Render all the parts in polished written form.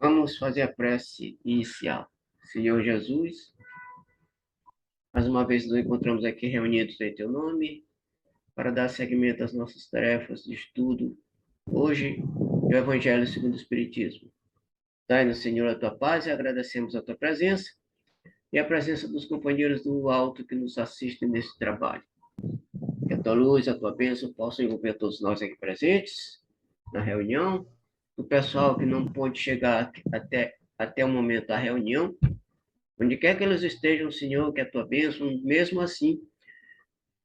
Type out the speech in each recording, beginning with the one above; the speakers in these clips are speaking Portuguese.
Vamos fazer a prece inicial. Senhor Jesus, mais uma vez nos encontramos aqui reunidos em Teu nome para dar seguimento às nossas tarefas de estudo. Hoje, o Evangelho segundo o Espiritismo. Dai-nos, Senhor, a Tua paz e agradecemos a Tua presença e a presença dos companheiros do alto que nos assistem nesse trabalho. Que a Tua luz, a Tua bênção possam envolver todos nós aqui presentes na reunião, o pessoal que não pôde chegar até o momento da reunião. Onde quer que eles estejam, Senhor, que a tua bênção, mesmo assim,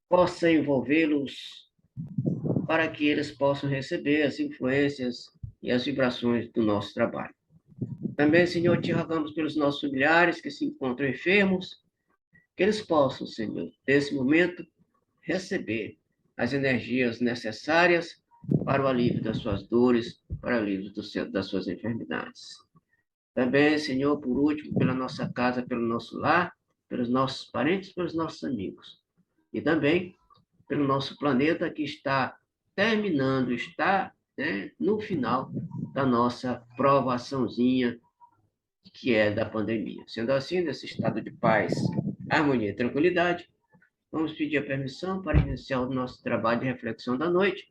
possa envolvê-los para que eles possam receber as influências e as vibrações do nosso trabalho. Também, Senhor, te rogamos pelos nossos familiares que se encontram enfermos, que eles possam, Senhor, nesse momento, receber as energias necessárias para o alívio das suas dores, para o alívio das suas enfermidades. Também, Senhor, por último, pela nossa casa, pelo nosso lar, pelos nossos parentes, pelos nossos amigos. E também pelo nosso planeta que está terminando, está, né, no final da nossa provaçãozinha, que é da pandemia. Sendo assim, nesse estado de paz, harmonia e tranquilidade, vamos pedir a permissão para iniciar o nosso trabalho de reflexão da noite,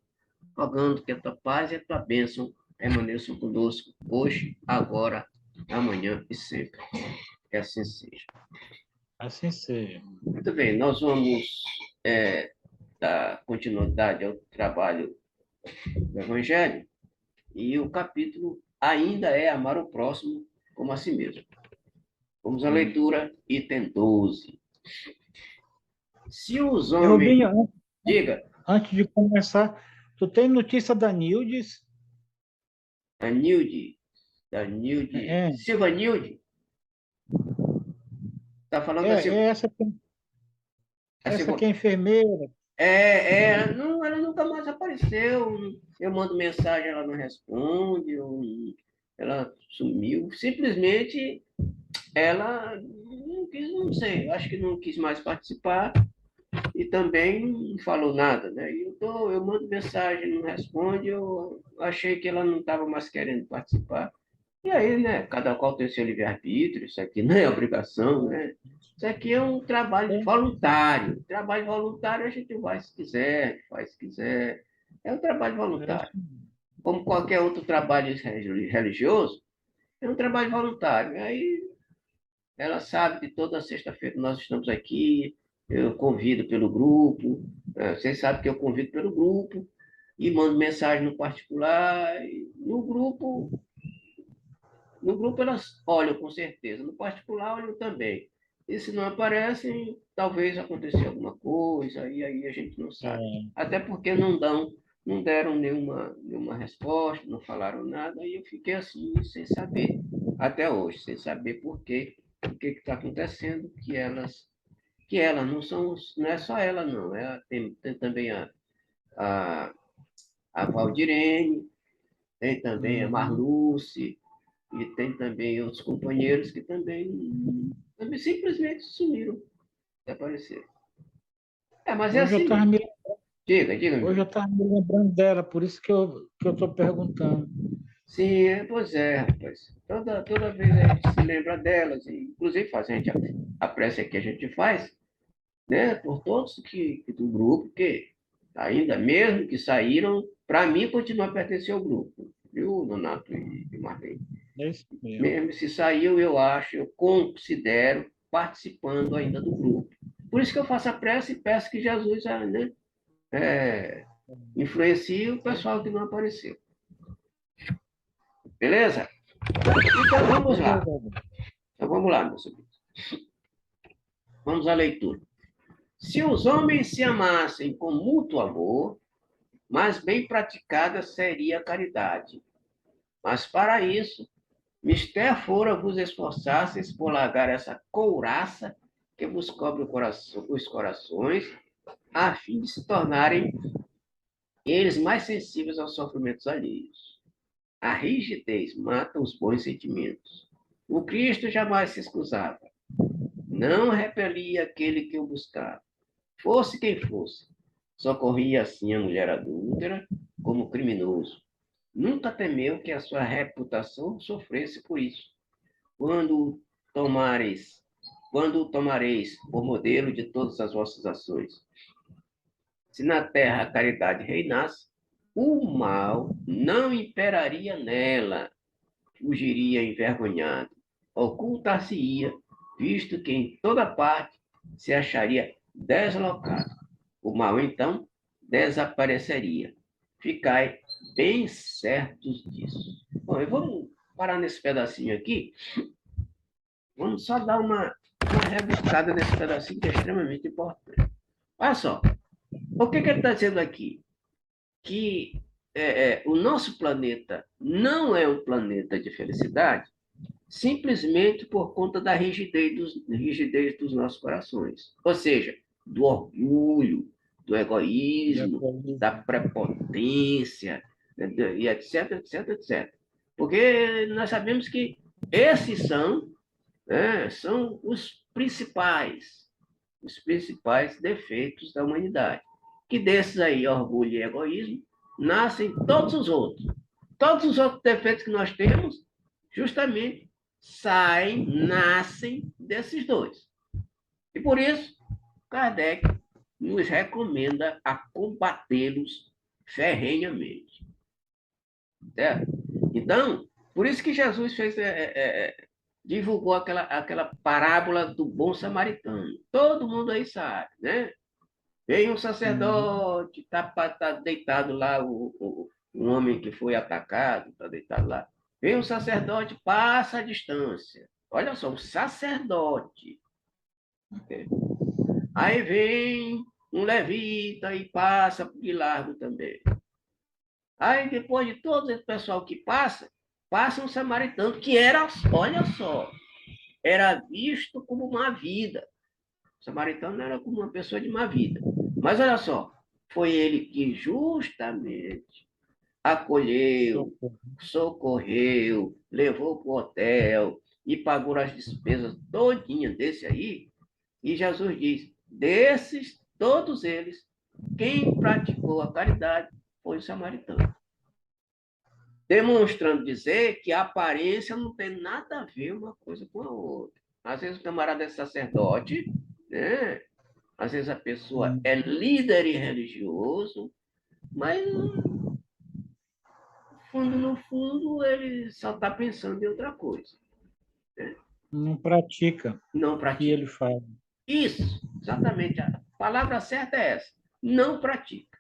rogando que a tua paz e a tua bênção permaneçam conosco hoje, agora, amanhã e sempre. Que assim seja. Assim seja. Muito bem, nós vamos dar continuidade ao trabalho do Evangelho e o capítulo ainda é amar o próximo como a si mesmo. Vamos à leitura, item 12. Se os homens... Rubinho, Diga. antes de começar, tu tem notícia da Nildes? Da Nilde. É, Silva Nilde. Está falando da Silva... essa, A essa Silva... que é enfermeira. Não, ela nunca mais apareceu. Eu mando mensagem, ela não responde, ela sumiu. Simplesmente ela não quis, não sei, acho que não quis mais participar e também não falou nada, né? Eu mando mensagem, não responde, eu achei que ela não estava mais querendo participar. E aí, né, cada qual tem seu livre-arbítrio, isso aqui não é obrigação, né? Isso aqui é um trabalho voluntário. Trabalho voluntário a gente vai se quiser, faz se quiser. É um trabalho voluntário. Como qualquer outro trabalho religioso, é um trabalho voluntário. Aí ela sabe que toda sexta-feira nós estamos aqui, eu convido pelo grupo, vocês sabem que eu convido pelo grupo, e mando mensagem no particular. No grupo elas olham com certeza, no particular olham também. E se não aparecem, talvez aconteça alguma coisa, e aí a gente não sabe. Até porque não deram nenhuma resposta, não falaram nada, e eu fiquei assim, sem saber, até hoje, sem saber o que está acontecendo, que elas não é só ela, não, tem também a, a Valdirene, tem também a Marluce, e tem também outros companheiros que também simplesmente sumiram, desapareceram. Mas é Hoje eu assim estava mesmo. me, Diga, meu hoje eu amigo. tava me lembrando dela, por isso que eu estou perguntando. Sim, pois é, rapaz. Toda vez a gente se lembra delas, e, inclusive faz, a prece que a gente faz, né, por todos do grupo, que ainda mesmo que saíram, para mim continua a pertencer ao grupo, viu, Nonato e Marlene? É isso mesmo. Mesmo se saiu, eu considero participando ainda do grupo. Por isso que eu faço a prece e peço que Jesus, né, influencie o pessoal que não apareceu. Beleza? Então vamos lá. Então vamos lá, meus amigos. Vamos à leitura. Se os homens se amassem com mútuo amor, mais bem praticada seria a caridade. Mas para isso, mister fora vos esforçasseis por largar essa couraça que vos cobre os corações, a fim de se tornarem eles mais sensíveis aos sofrimentos alheios. A rigidez mata os bons sentimentos. O Cristo jamais se excusava. Não repelia aquele que o buscava. Fosse quem fosse. Socorria assim a mulher adúltera como criminoso. nunca temeu que a sua reputação sofresse por isso. Quando tomareis, quando o tomareis por modelo de todas as vossas ações. Se na terra a caridade reinasse, o mal não imperaria nela, fugiria envergonhado, ocultar-se-ia, visto que em toda parte se acharia deslocado. O mal, então, desapareceria. Ficai bem certos disso. Bom, vamos parar nesse pedacinho aqui. Vamos só dar uma rebuscada nesse pedacinho que é extremamente importante. Olha só, o que ele está dizendo aqui? Que o nosso planeta não é um planeta de felicidade, simplesmente por conta da rigidez dos nossos corações. Ou seja, do orgulho, do egoísmo, da prepotência, né, e etc, etc, etc. Porque nós sabemos que esses são os principais defeitos da humanidade. Que desses aí, orgulho e egoísmo, nascem todos os outros. Todos os outros defeitos que nós temos, justamente, nascem desses dois. E por isso, Kardec nos recomenda a combatê-los ferrenhamente. Certo? Então, por isso que Jesus divulgou aquela parábola do bom samaritano. Todo mundo aí sabe, né? Vem um sacerdote, tá deitado lá, um homem que foi atacado, está deitado lá. Vem um sacerdote, passa a distância. Olha só, um sacerdote. Aí vem um levita e passa de largo também. Aí depois de todo esse pessoal que passa um samaritano que era, olha só, era visto como uma vida. O samaritano era como uma pessoa de má vida. Mas olha só, foi ele que justamente acolheu, socorreu, levou para o hotel e pagou as despesas todinhas desse aí. E Jesus diz, desses, todos eles, quem praticou a caridade foi o samaritano. Demonstrando dizer que a aparência não tem nada a ver uma coisa com a outra. Às vezes o camarada é sacerdote, né? Às vezes a pessoa é líder religioso, mas no fundo, ele só está pensando em outra coisa. Né? Não pratica Não o que pratica. ele faz. Isso, exatamente. A palavra certa é essa. Não pratica.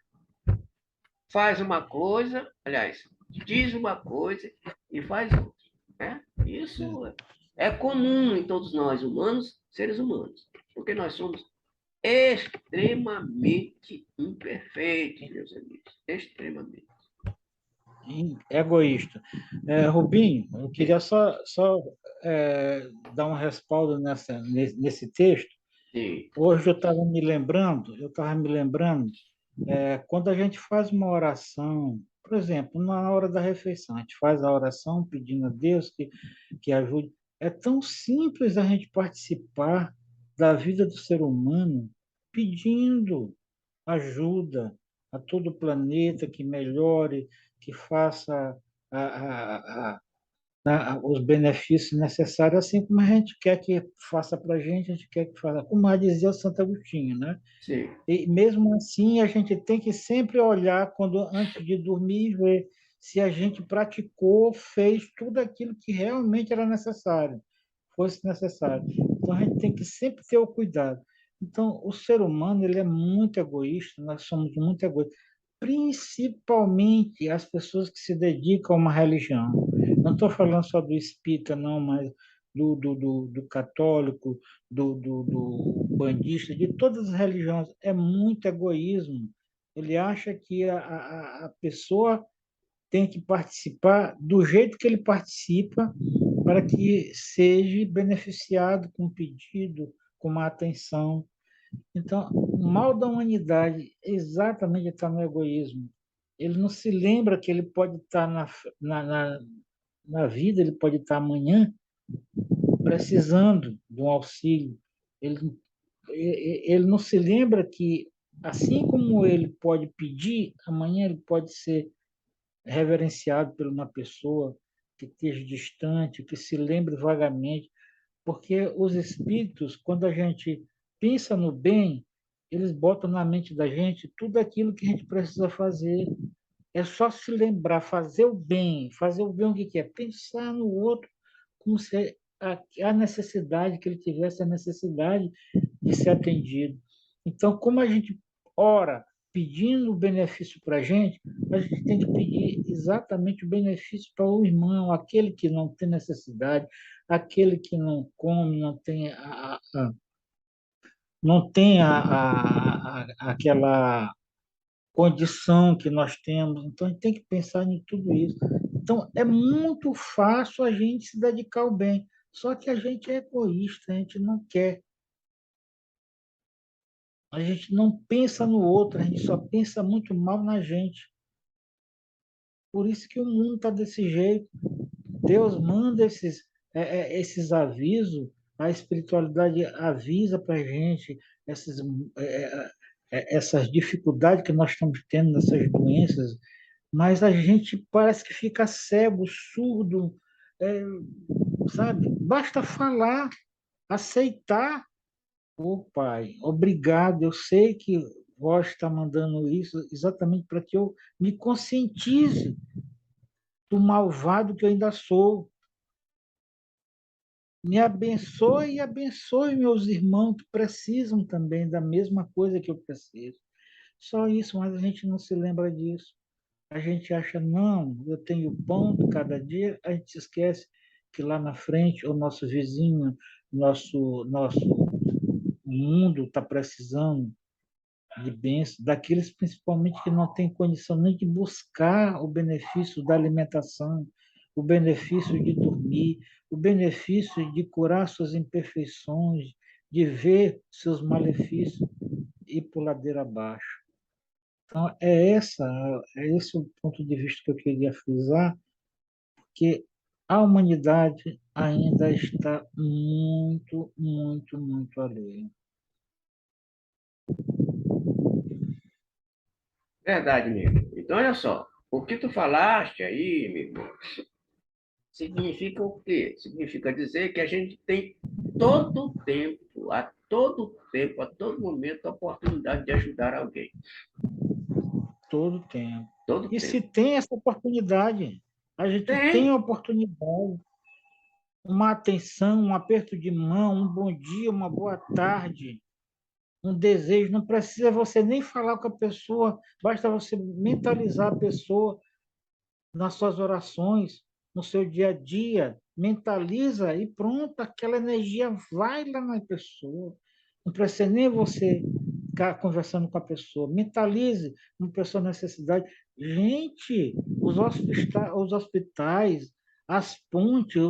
Faz uma coisa, aliás, diz uma coisa e faz outra. Né? Isso é comum em todos nós humanos, seres humanos, porque nós somos extremamente imperfeitos, meus amigos, extremamente. Egoísta. Rubinho, eu queria só dar um respaldo nesse texto. Sim. Hoje eu estava me lembrando, quando a gente faz uma oração, por exemplo, na hora da refeição, a gente faz a oração pedindo a Deus que ajude. É tão simples a gente participar da vida do ser humano pedindo ajuda a todo o planeta que melhore, que faça a, a, a, os benefícios necessários, assim como a gente quer que faça para a gente quer que faça, como dizia o Santo Agostinho, né? Sim. E mesmo assim, a gente tem que sempre olhar antes de dormir e ver se a gente praticou, fez tudo aquilo que realmente era necessário, fosse necessário. Então, a gente tem que sempre ter o cuidado. Então, o ser humano ele é muito egoísta, nós somos muito egoístas, principalmente as pessoas que se dedicam a uma religião. Não estou falando só do espírita, não, mas do católico, do bandista, de todas as religiões. É muito egoísmo. Ele acha que a pessoa tem que participar do jeito que ele participa para que seja beneficiado com um pedido, com uma atenção. Então, o mal da humanidade exatamente está no egoísmo. Ele não se lembra que ele pode estar na vida, ele pode estar amanhã precisando de um auxílio. Ele, ele não se lembra que, assim como ele pode pedir, amanhã ele pode ser reverenciado por uma pessoa que esteja distante, que se lembre vagamente, porque os espíritos, quando a gente pensa no bem, eles botam na mente da gente tudo aquilo que a gente precisa fazer. É só se lembrar, fazer o bem. Fazer o bem o que que é? Pensar no outro como se a necessidade, que ele tivesse a necessidade de ser atendido. Então, como a gente ora pedindo o benefício para a gente tem que pedir exatamente o benefício para o irmão, aquele que não tem necessidade, aquele que não come, não tem aquela condição que nós temos. Então, a gente tem que pensar em tudo isso. Então, é muito fácil a gente se dedicar ao bem, só que a gente é egoísta, a gente não quer. A gente não pensa no outro, a gente só pensa muito mal na gente. Por isso que o mundo está desse jeito. Deus manda esses avisos, a espiritualidade avisa para a gente essas, essas dificuldades que nós estamos tendo nessas doenças, mas a gente parece que fica cego, surdo, é, sabe? Basta falar, aceitar. Ô, Pai, obrigado. Eu sei que vós está mandando isso exatamente para que eu me conscientize do malvado que eu ainda sou. Me abençoe e abençoe meus irmãos que precisam também da mesma coisa que eu preciso. Só isso, mas a gente não se lembra disso. A gente acha, não, eu tenho pão de cada dia, a gente se esquece que lá na frente o nosso vizinho, nosso mundo está precisando de bênçãos, daqueles principalmente que não têm condição nem de buscar o benefício da alimentação, o benefício de dormir, o benefício de curar suas imperfeições, de ver seus malefícios e por ladeira abaixo. Então, é esse o ponto de vista que eu queria frisar, que a humanidade ainda está muito, muito, muito além. Verdade mesmo. Então, olha só, o que tu falaste aí, meu irmão, significa o quê? Significa dizer que a gente tem todo o tempo, a todo tempo, a todo momento, a oportunidade de ajudar alguém. Todo tempo. Todo E se tempo. tem essa oportunidade, a gente tem Tem. a oportunidade, uma atenção, um aperto de mão, um bom dia, uma boa tarde, um desejo. Não precisa você nem falar com a pessoa, basta você mentalizar a pessoa nas suas orações, no seu dia a dia. Mentaliza e pronto, aquela energia vai lá na pessoa. Não precisa nem você ficar conversando com a pessoa. Mentalize uma pessoa necessidade. Gente, os hospitais, as pontes,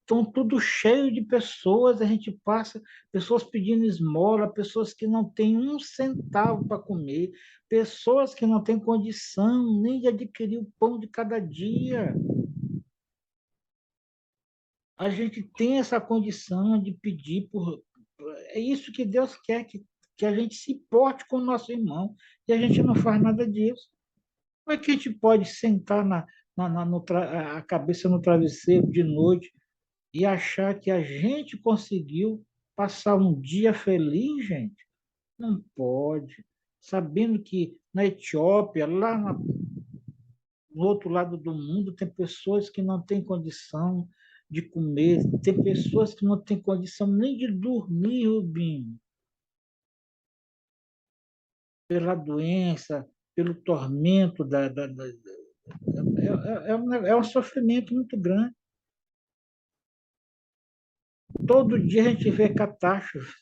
estão tudo cheio de pessoas. A gente passa, pessoas pedindo esmola, pessoas que não têm um centavo para comer, pessoas que não têm condição nem de adquirir o pão de cada dia. A gente tem essa condição de pedir por. É isso que Deus quer, que a gente se porte com o nosso irmão, e a gente não faz nada disso. Como é que a gente pode sentar a cabeça no travesseiro de noite e achar que a gente conseguiu passar um dia feliz, gente? Não pode. Sabendo que na Etiópia, no outro lado do mundo, tem pessoas que não têm condição de comer, tem pessoas que não têm condição nem de dormir, Rubinho, pela doença, pelo tormento é um sofrimento muito grande. Todo dia a gente vê catástrofe,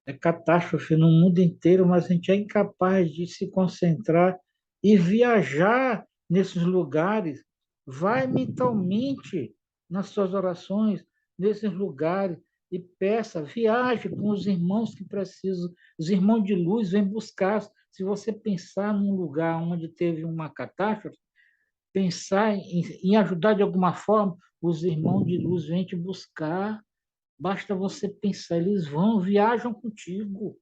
é catástrofe no mundo inteiro, mas a gente é incapaz de se concentrar e viajar nesses lugares. Vai mentalmente nas suas orações, nesses lugares, e peça, viaje com os irmãos que precisam. Os irmãos de luz vêm buscar. Se você pensar num lugar onde teve uma catástrofe, pensar em ajudar de alguma forma, os irmãos de luz vêm te buscar. Basta você pensar, eles vão, viajam contigo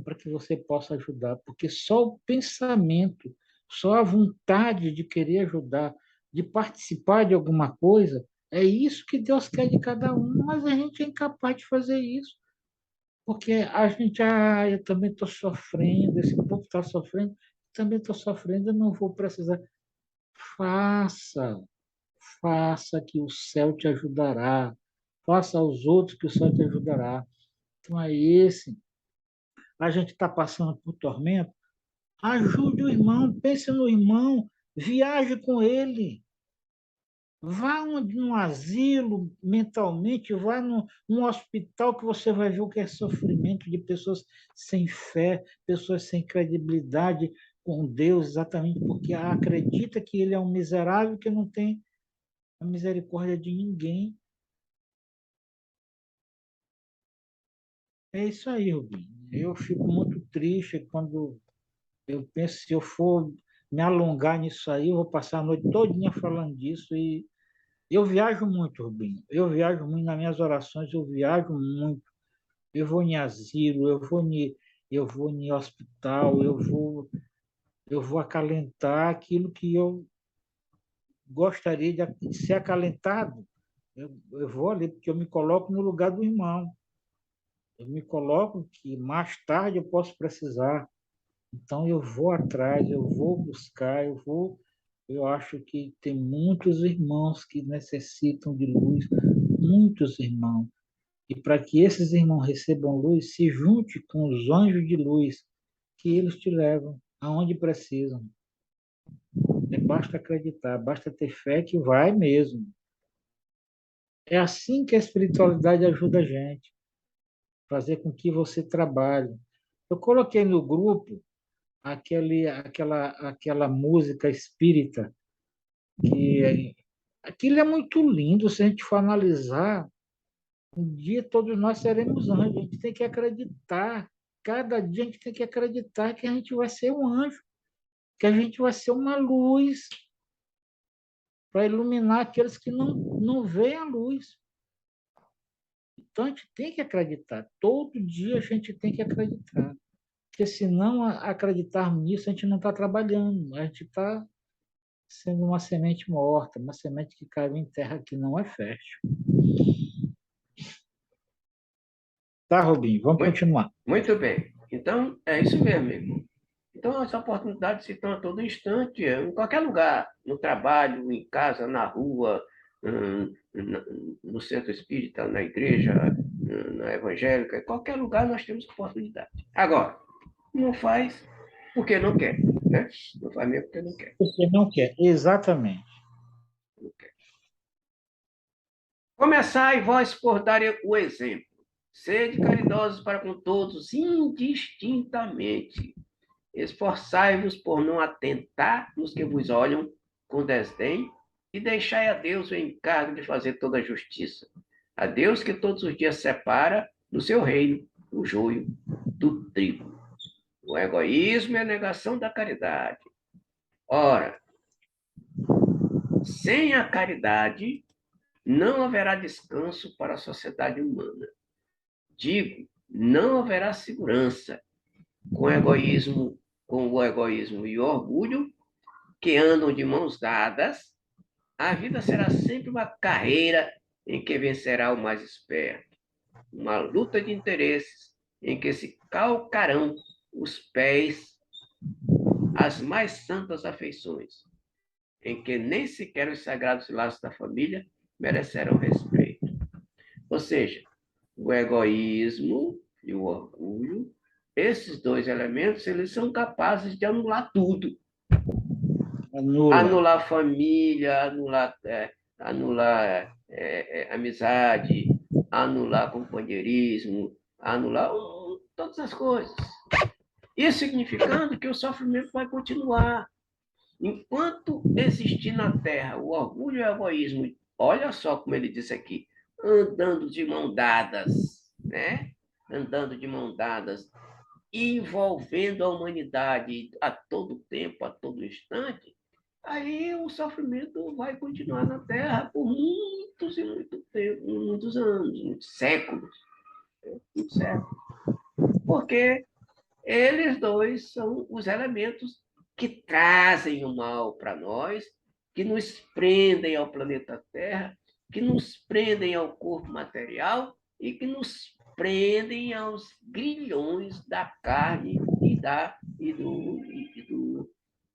para que você possa ajudar, porque só o pensamento, só a vontade de querer ajudar, de participar de alguma coisa, é isso que Deus quer de cada um, mas a gente é incapaz de fazer isso, porque a gente, eu também estou sofrendo, esse povo está sofrendo, também estou sofrendo, eu não vou precisar. Faça, faça que o céu te ajudará, faça aos outros que o céu te ajudará. Então é esse. A gente está passando por tormento, ajude o irmão, pense no irmão, viaje com ele. Vá num asilo mentalmente, vá num hospital que você vai ver o que é sofrimento de pessoas sem fé, pessoas sem credibilidade com Deus, exatamente porque acredita que ele é um miserável que não tem a misericórdia de ninguém. É isso aí, Rubinho. Eu fico muito triste quando eu penso, se eu for me alongar nisso aí, eu vou passar a noite todinha falando disso. E eu viajo muito, Rubinho. Eu viajo muito nas minhas orações, eu viajo muito. Eu vou em asilo, eu vou em hospital, eu vou acalentar aquilo que eu gostaria de ser acalentado. Eu vou ali, porque eu me coloco no lugar do irmão. Eu me coloco que mais tarde eu posso precisar. Então eu vou atrás, eu vou buscar, eu acho que tem muitos irmãos que necessitam de luz, muitos irmãos. E para que esses irmãos recebam luz, se junte com os anjos de luz, que eles te levam aonde precisam. Basta acreditar, basta ter fé que vai mesmo. É assim que a espiritualidade ajuda a gente, fazer com que você trabalhe. Eu coloquei no grupo aquela música espírita, aquilo é muito lindo se a gente for analisar. Um dia todos nós seremos anjos, a gente tem que acreditar. Cada dia a gente tem que acreditar que a gente vai ser um anjo, que a gente vai ser uma luz para iluminar aqueles que não veem a luz. Então a gente tem que acreditar. Todo dia a gente tem que acreditar. Porque se não acreditarmos nisso, a gente não está trabalhando. A gente está sendo uma semente morta, uma semente que caiu em terra que não é fértil. Tá, Robinho? Vamos Muito, continuar. muito bem. Então, é isso mesmo, irmão. Então, as oportunidades se estão a todo instante, em qualquer lugar, no trabalho, em casa, na rua, no centro espírita, na igreja, na evangélica, em qualquer lugar nós temos oportunidade. Agora, não faz porque não quer, né? Não faz mesmo porque não quer. Porque não quer. Exatamente. Não quer. Começai vós por dar o exemplo. Sede caridosos para com todos, indistintamente. Esforçai-vos por não atentar nos que vos olham com desdém e deixai a Deus o encargo de fazer toda a justiça. A Deus que todos os dias separa no seu reino o joio do trigo. O egoísmo é a negação da caridade. Ora, sem a caridade, não haverá descanso para a sociedade humana. Digo, não haverá segurança com o egoísmo e o orgulho que andam de mãos dadas. A vida será sempre uma carreira em que vencerá o mais esperto, uma luta de interesses em que se calcarão os pés às mais santas afeições, em que nem sequer os sagrados laços da família merecerão respeito. Ou seja, o egoísmo e o orgulho, esses dois elementos, eles são capazes de anular tudo. Anula. Anular família, anular amizade, anular companheirismo, anular todas as coisas. Isso significando que o sofrimento vai continuar. Enquanto existir na Terra o orgulho e o egoísmo, olha só como ele disse aqui, andando de mão dadas, né? Andando de mão dadas, envolvendo a humanidade a todo tempo, a todo instante, aí o sofrimento vai continuar na Terra por muitos e muitos anos, muitos séculos, porque eles dois são os elementos que trazem o mal para nós, que nos prendem ao planeta Terra, que nos prendem ao corpo material e que nos prendem aos grilhões da carne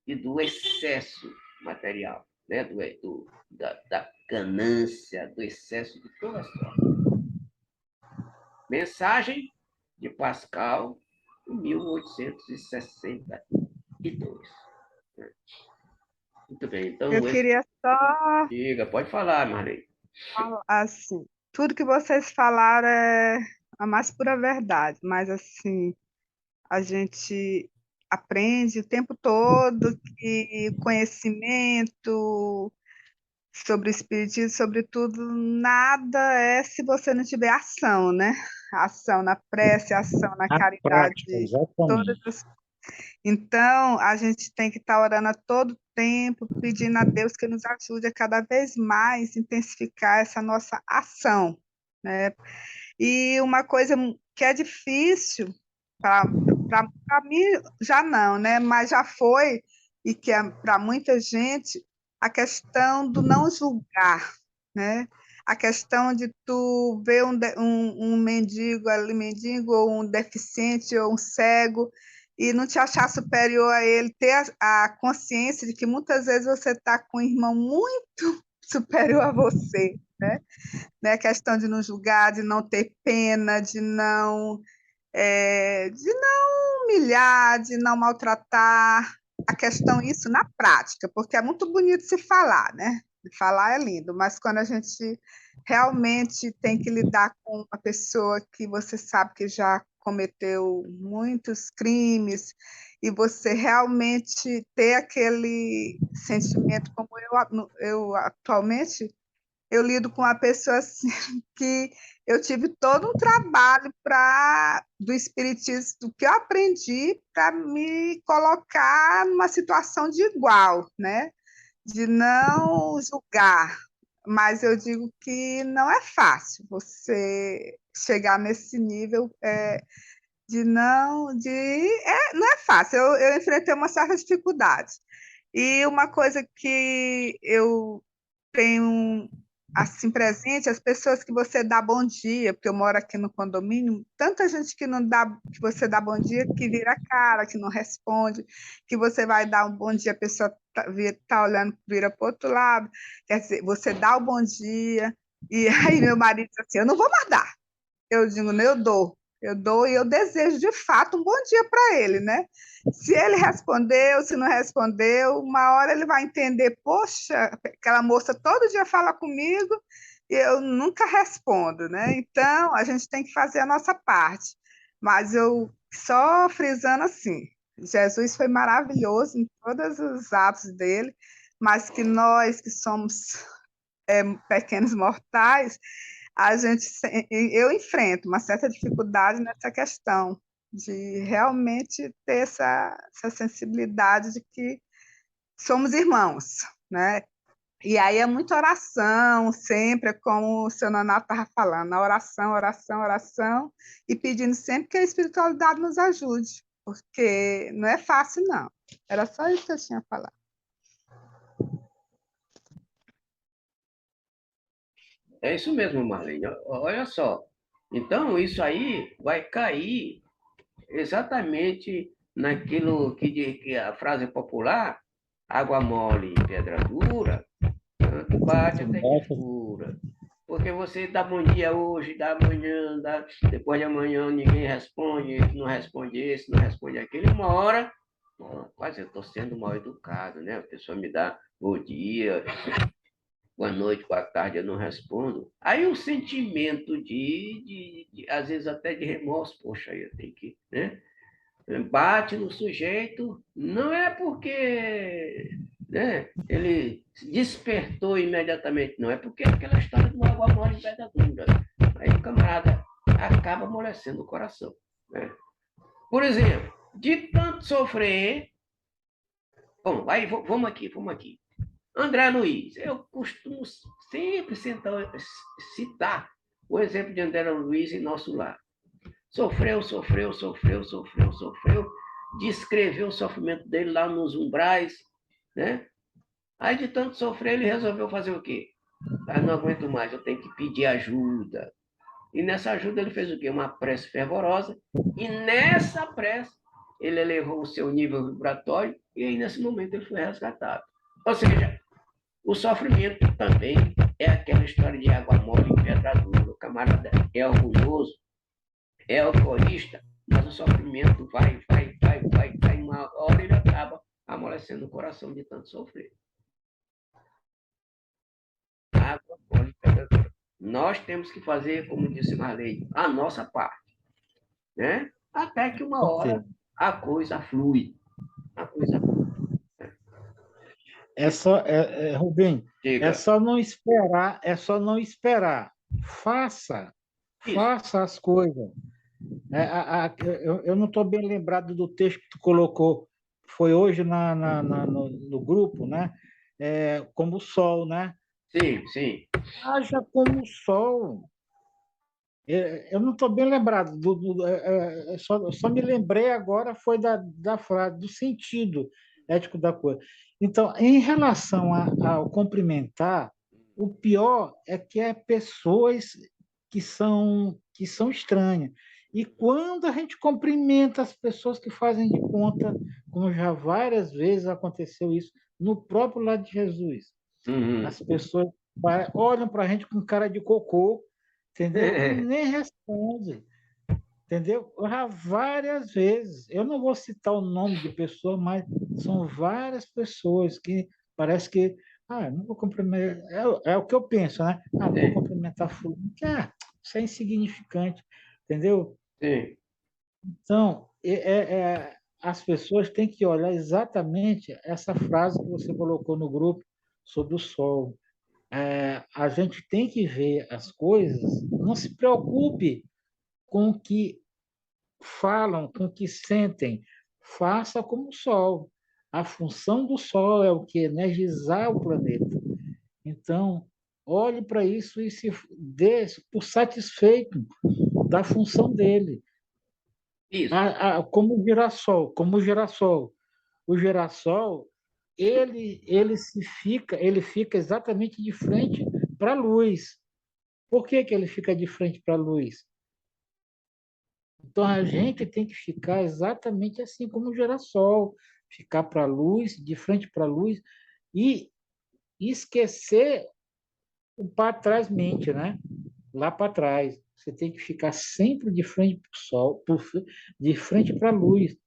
e do excesso material, né? Da ganância, do excesso de toda sorte. Mensagem de Pascal, em 1862. Muito bem, Eu então, queria só diga, pode falar, Marlene. falar assim, tudo que vocês falaram é a mais pura verdade, mas assim, a gente aprende o tempo todo que conhecimento sobre o espiritismo, sobretudo, nada é se você não tiver ação, né? Ação na prece, ação na A prática, caridade, todas exatamente. as... Então, a gente tem que estar orando a todo tempo, pedindo a Deus que nos ajude a cada vez mais intensificar essa nossa ação, né? E uma coisa que é difícil para mim já não, né? Mas já foi e que é para muita gente a questão do não julgar, né? A questão de tu ver um mendigo ali, mendigo ou um deficiente ou um cego e não te achar superior a ele, ter a consciência de que muitas vezes você está com um irmão muito superior a você, né? A questão de não julgar, de não ter pena, de não humilhar, de não maltratar. A questão, isso na prática, porque é muito bonito se falar, né? Falar é lindo, mas quando a gente realmente tem que lidar com uma pessoa que você sabe que já cometeu muitos crimes e você realmente ter aquele sentimento como eu atualmente eu lido com uma pessoa assim que eu tive todo um trabalho do espiritismo, do que eu aprendi para me colocar numa situação de igual, né? De não julgar. Mas eu digo que não é fácil você chegar nesse nível não é fácil. Eu enfrentei uma certa dificuldade. E uma coisa que eu tenho assim presente, as pessoas que você dá bom dia, porque eu moro aqui no condomínio, tanta gente que não dá, que você dá bom dia, que vira a cara, que não responde, que você vai dar um bom dia, a pessoa tá olhando, vira para o outro lado, quer dizer, você dá o bom dia, e aí meu marido diz assim, eu não vou mais dar. Eu digo, não, eu dou e eu desejo de fato um bom dia para ele, né? Se ele respondeu, se não respondeu, uma hora ele vai entender, poxa, aquela moça todo dia fala comigo e eu nunca respondo, né? Então, a gente tem que fazer a nossa parte. Mas eu só frisando assim, Jesus foi maravilhoso em todos os atos dele, mas que nós que somos pequenos mortais, eu enfrento uma certa dificuldade nessa questão de realmente ter essa sensibilidade de que somos irmãos, né? E aí é muita oração, sempre, como o seu Nonato estava falando, a oração, oração, oração, e pedindo sempre que a espiritualidade nos ajude, porque não é fácil, não. Era só isso que eu tinha a falar. É isso mesmo, Marlene. Olha só. Então, isso aí vai cair exatamente naquilo que a frase popular, água mole e pedra dura, tanto bate até que fura. Porque você dá bom dia hoje, dá amanhã, depois de amanhã ninguém responde, esse não responde esse, não responde aquele, uma hora, quase eu estou sendo mal educado, né? A pessoa me dá bom dia, boa noite, boa tarde, eu não respondo. Aí o sentimento às vezes até de remorso, poxa, eu tenho que, né? Bate no sujeito, não é porque, né, ele despertou imediatamente, não, é porque é aquela história do água mole em pedra dura. Aí o camarada acaba amolecendo o coração. Né? Por exemplo, de tanto sofrer. Bom, aí vamos aqui. André Luiz, eu costumo sempre citar o exemplo de André Luiz em nosso lar. Sofreu. descreveu o sofrimento dele lá nos umbrais, né? Aí, de tanto sofrer, ele resolveu fazer o quê? Ah, não aguento mais, eu tenho que pedir ajuda. E nessa ajuda ele fez o quê? Uma prece fervorosa. E nessa prece ele elevou o seu nível vibratório e aí nesse momento ele foi resgatado. Ou seja, o sofrimento também é aquela história de água mole em pedra dura. O camarada é orgulhoso, é egoísta, mas o sofrimento vai, uma hora ele acaba amolecendo o coração de tanto sofrer. Água mole em pedra dura. Nós temos que fazer, como disse Marley, a nossa parte, né? Até que uma hora a coisa flui. A coisa flui. Rubem, Diga. é só não esperar. Faça as coisas. Eu não estou bem lembrado do texto que tu colocou, foi hoje no grupo, né? Como o sol, né? Sim. Haja como o sol. Eu não estou bem lembrado, só me lembrei agora foi da frase, do sentido ético da coisa. Então, em relação ao cumprimentar, o pior é que é pessoas que são estranhas. E quando a gente cumprimenta as pessoas que fazem de conta, como já várias vezes aconteceu isso, no próprio lado de Jesus, as pessoas olham para a gente com cara de cocô, entendeu? E nem responde, entendeu? Já várias vezes. Eu não vou citar o nome de pessoa, mas são várias pessoas que parece que não vou cumprimentar. É o que eu penso, né? Não vou cumprimentar fulano, que isso é insignificante, entendeu? Sim. Então, as pessoas têm que olhar exatamente essa frase que você colocou no grupo sobre o sol. A gente tem que ver as coisas, não se preocupe com o que falam, com o que sentem, faça como o Sol. A função do Sol é o que? Energizar o planeta. Então, olhe para isso e se dê por satisfeito da função dele. Isso. Como o girassol. O girassol, ele fica exatamente de frente para a luz. Por que ele fica de frente para a luz? Então a gente tem que ficar exatamente assim como o girassol, ficar para a luz, de frente para a luz e esquecer o para trás mente, né? Lá para trás. Você tem que ficar sempre de frente para o sol, de frente para a luz.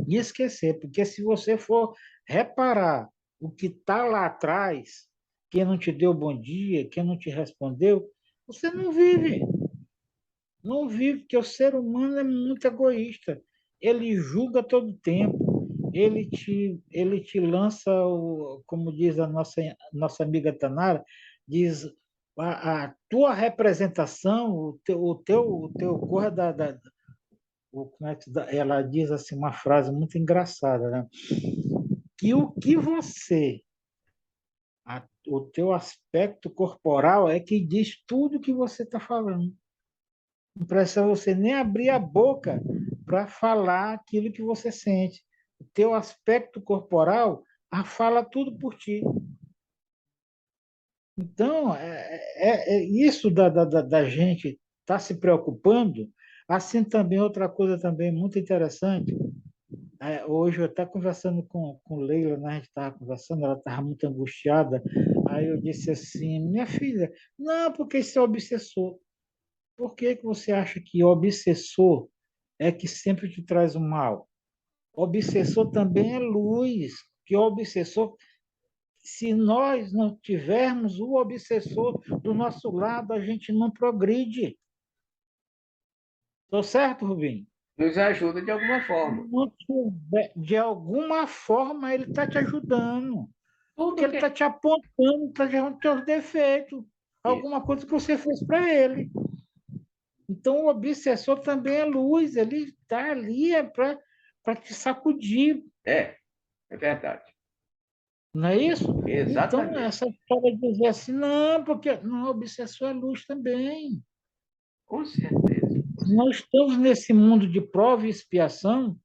E esquecer, porque se você for reparar o que está lá atrás, quem não te deu bom dia, quem não te respondeu, você não vive. Não vive, porque o ser humano é muito egoísta. Ele julga todo tempo. Ele te lança, como diz a nossa amiga Tanara, diz a tua representação, o teu cor como é que ela diz assim uma frase muito engraçada, né? Que o que o teu aspecto corporal é que diz tudo que você está falando. Não precisa você nem abrir a boca para falar aquilo que você sente. O teu aspecto corporal fala tudo por ti. Então, isso da gente estar se preocupando. Assim também, outra coisa também muito interessante, hoje eu estava conversando com Leila, né? A gente estava conversando, ela estava muito angustiada, aí eu disse assim, minha filha, não, porque isso é obsessor. Por que você acha que obsessor é que sempre te traz o mal? Obsessor também é luz, que o obsessor, se nós não tivermos o obsessor do nosso lado, a gente não progride. Estou certo, Rubinho? Nos ajuda de alguma forma. De alguma forma, ele está te ajudando. Porque ele está te apontando, está te os teus defeitos. Alguma coisa que você fez para ele. Então, o obsessor também é luz, ele está ali para te sacudir. É verdade. Não é isso? Exatamente. Então, essa história de dizer assim, não, porque não, o obsessor é luz também. Com certeza. Nós estamos nesse mundo de prova e expiação,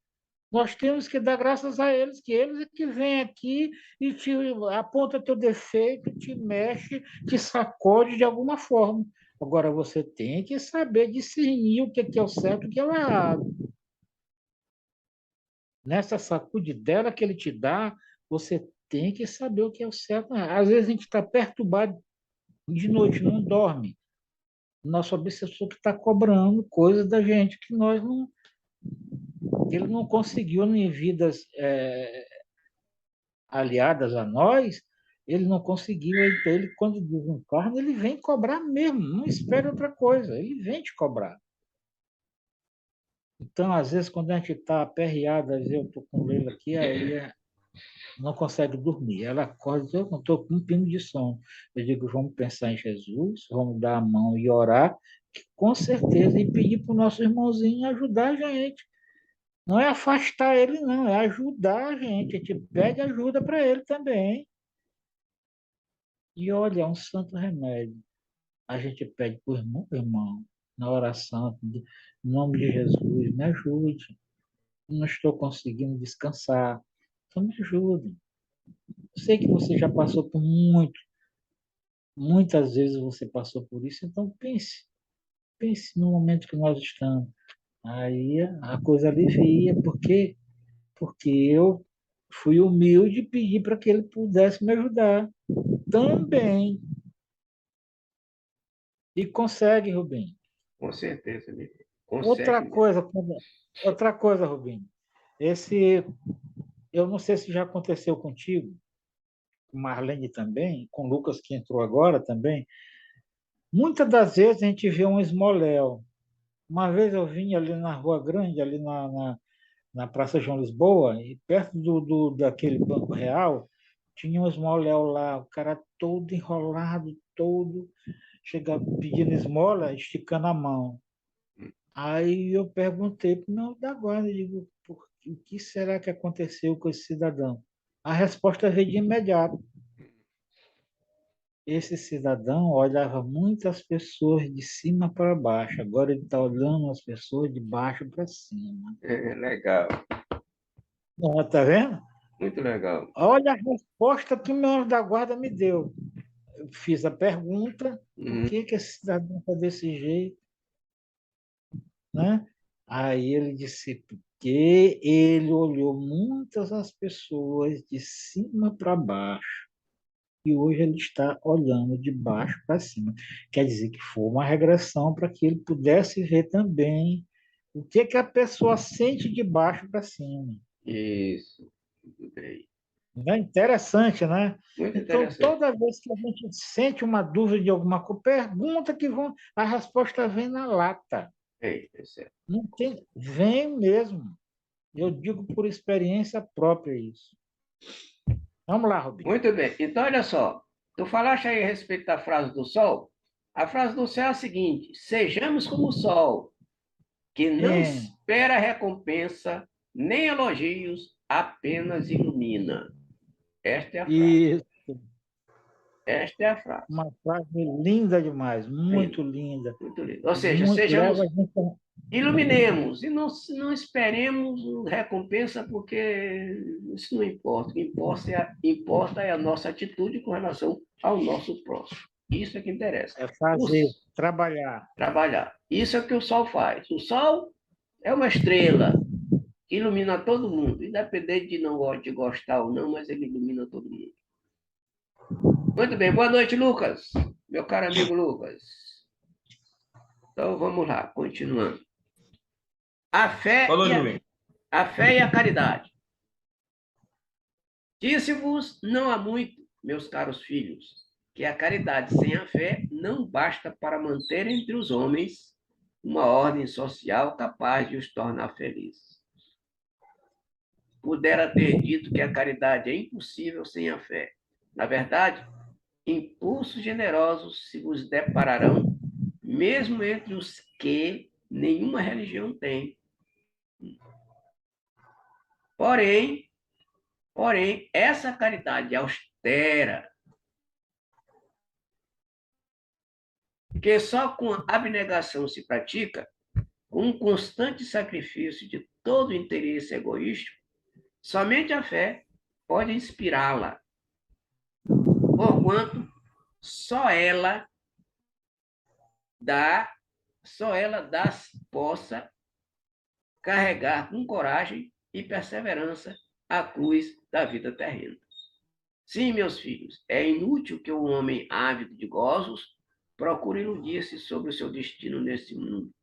Nós temos que dar graças a eles, que eles é que vêm aqui e te aponta teu defeito, te mexe, te sacode de alguma forma. Agora, você tem que saber discernir o que é o certo e o que é o errado. Nessa sacudidela que ele te dá, você tem que saber o que é o certo. Às vezes a gente está perturbado de noite, não dorme. Nosso obsessor que está cobrando coisas da gente que nós não, que ele não conseguiu em vidas aliadas a nós, ele não conseguiu. Então, ele, quando desencarna, ele vem cobrar mesmo, não espera outra coisa, ele vem te cobrar. Então, às vezes, quando a gente está aperreado, às vezes eu estou com ele aqui, aí não consegue dormir. Ela acorda e diz, eu não estou com um pingo de sono. Eu digo, vamos pensar em Jesus, vamos dar a mão e orar, que, com certeza, e pedir para o nosso irmãozinho ajudar a gente. Não é afastar ele, não, é ajudar a gente. A gente pede ajuda para ele também. E olha, é um santo remédio. A gente pede para o irmão, na oração, em nome de Jesus, me ajude. Não estou conseguindo descansar. Então me ajude. Eu sei que você já passou por muitas vezes você passou por isso, então pense no momento que nós estamos. Aí a coisa alivia, porque eu fui humilde e pedi para que ele pudesse me ajudar também. E consegue, Rubem. Com certeza, amigo. Consegue Outra mesmo. coisa, outra coisa, Rubem. Esse, eu não sei se já aconteceu contigo, com Marlene também, com o Lucas que entrou agora também. Muitas das vezes a gente vê um esmoléu. Uma vez eu vim ali na Rua Grande, ali na Praça João Lisboa, e perto daquele Banco Real, tinha um esmoléu lá, o cara todo enrolado, todo, chega pedindo esmola, esticando a mão. Aí eu perguntei para o meu da guarda, eu digo, o que será que aconteceu com esse cidadão? A resposta veio de imediato. Esse cidadão olhava muitas pessoas de cima para baixo, agora ele está olhando as pessoas de baixo para cima. Legal. Tá vendo? Muito legal. Olha a resposta que o meu anjo da guarda me deu. Eu fiz a pergunta, por que esse cidadão está desse jeito? Né? Aí ele disse, porque ele olhou muitas as pessoas de cima para baixo e hoje ele está olhando de baixo para cima. Quer dizer que foi uma regressão para que ele pudesse ver também o que a pessoa sente de baixo para cima. Isso. Muito bem. É interessante, né? Muito Então, interessante. toda vez que a gente sente uma dúvida de alguma coisa, pergunta que a resposta vem na lata. É certo. Não tem, vem mesmo. Eu digo por experiência própria isso. Vamos lá, Rubinho. Muito bem. Então, olha só. Tu falaste aí a respeito da frase do sol. A frase do céu é a seguinte: sejamos como o sol, que não Sim, espera recompensa, nem elogios, apenas ilumina. Esta é a frase. isso. Esta é a frase. Uma frase linda demais, Lindo, muito linda. muito lindo. Ou seja, Muito, leva a sejamos, gente iluminemos e não esperemos recompensa, porque isso não importa. O que importa é a nossa atitude com relação ao nosso próximo. Isso é que interessa. a fazer, trabalhar. Trabalhar. Isso é o que o sol faz. O sol é uma estrela que ilumina todo mundo, independente de gostar ou não, mas ele ilumina todo mundo. Muito bem, boa noite, Lucas. Meu caro amigo Lucas. Então vamos lá, continuando. A fé, Falou, e Rubem. a fé e a caridade. Disse-vos não há muito, meus caros filhos, que a caridade sem a fé não basta para manter entre os homens uma ordem social capaz de os tornar felizes. Pudera ter dito que a caridade é impossível sem a fé. Na verdade, impulsos generosos se vos depararão, mesmo entre os que nenhuma religião tem. Porém, essa caridade austera, que só com abnegação se pratica, com um constante sacrifício de todo interesse egoístico, somente a fé pode inspirá-la, porquanto só ela possa carregar com coragem e perseverança a cruz da vida terrena. Sim, meus filhos, é inútil que o homem ávido de gozos procure iludir-se sobre o seu destino nesse mundo,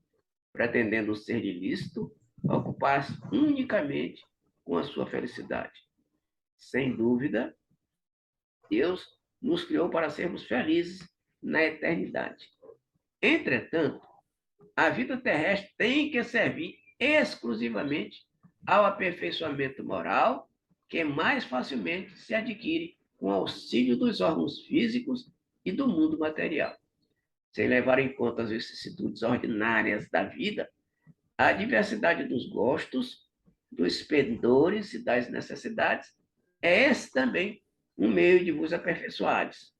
pretendendo ser ilícito, ocupar-se unicamente com a sua felicidade. Sem dúvida, Deus nos criou para sermos felizes na eternidade. Entretanto, a vida terrestre tem que servir exclusivamente ao aperfeiçoamento moral, que mais facilmente se adquire com auxílio dos órgãos físicos e do mundo material. Sem levar em conta as vicissitudes ordinárias da vida, a diversidade dos gostos, dos pendores e das necessidades, é esse também um meio de vos aperfeiçoardes,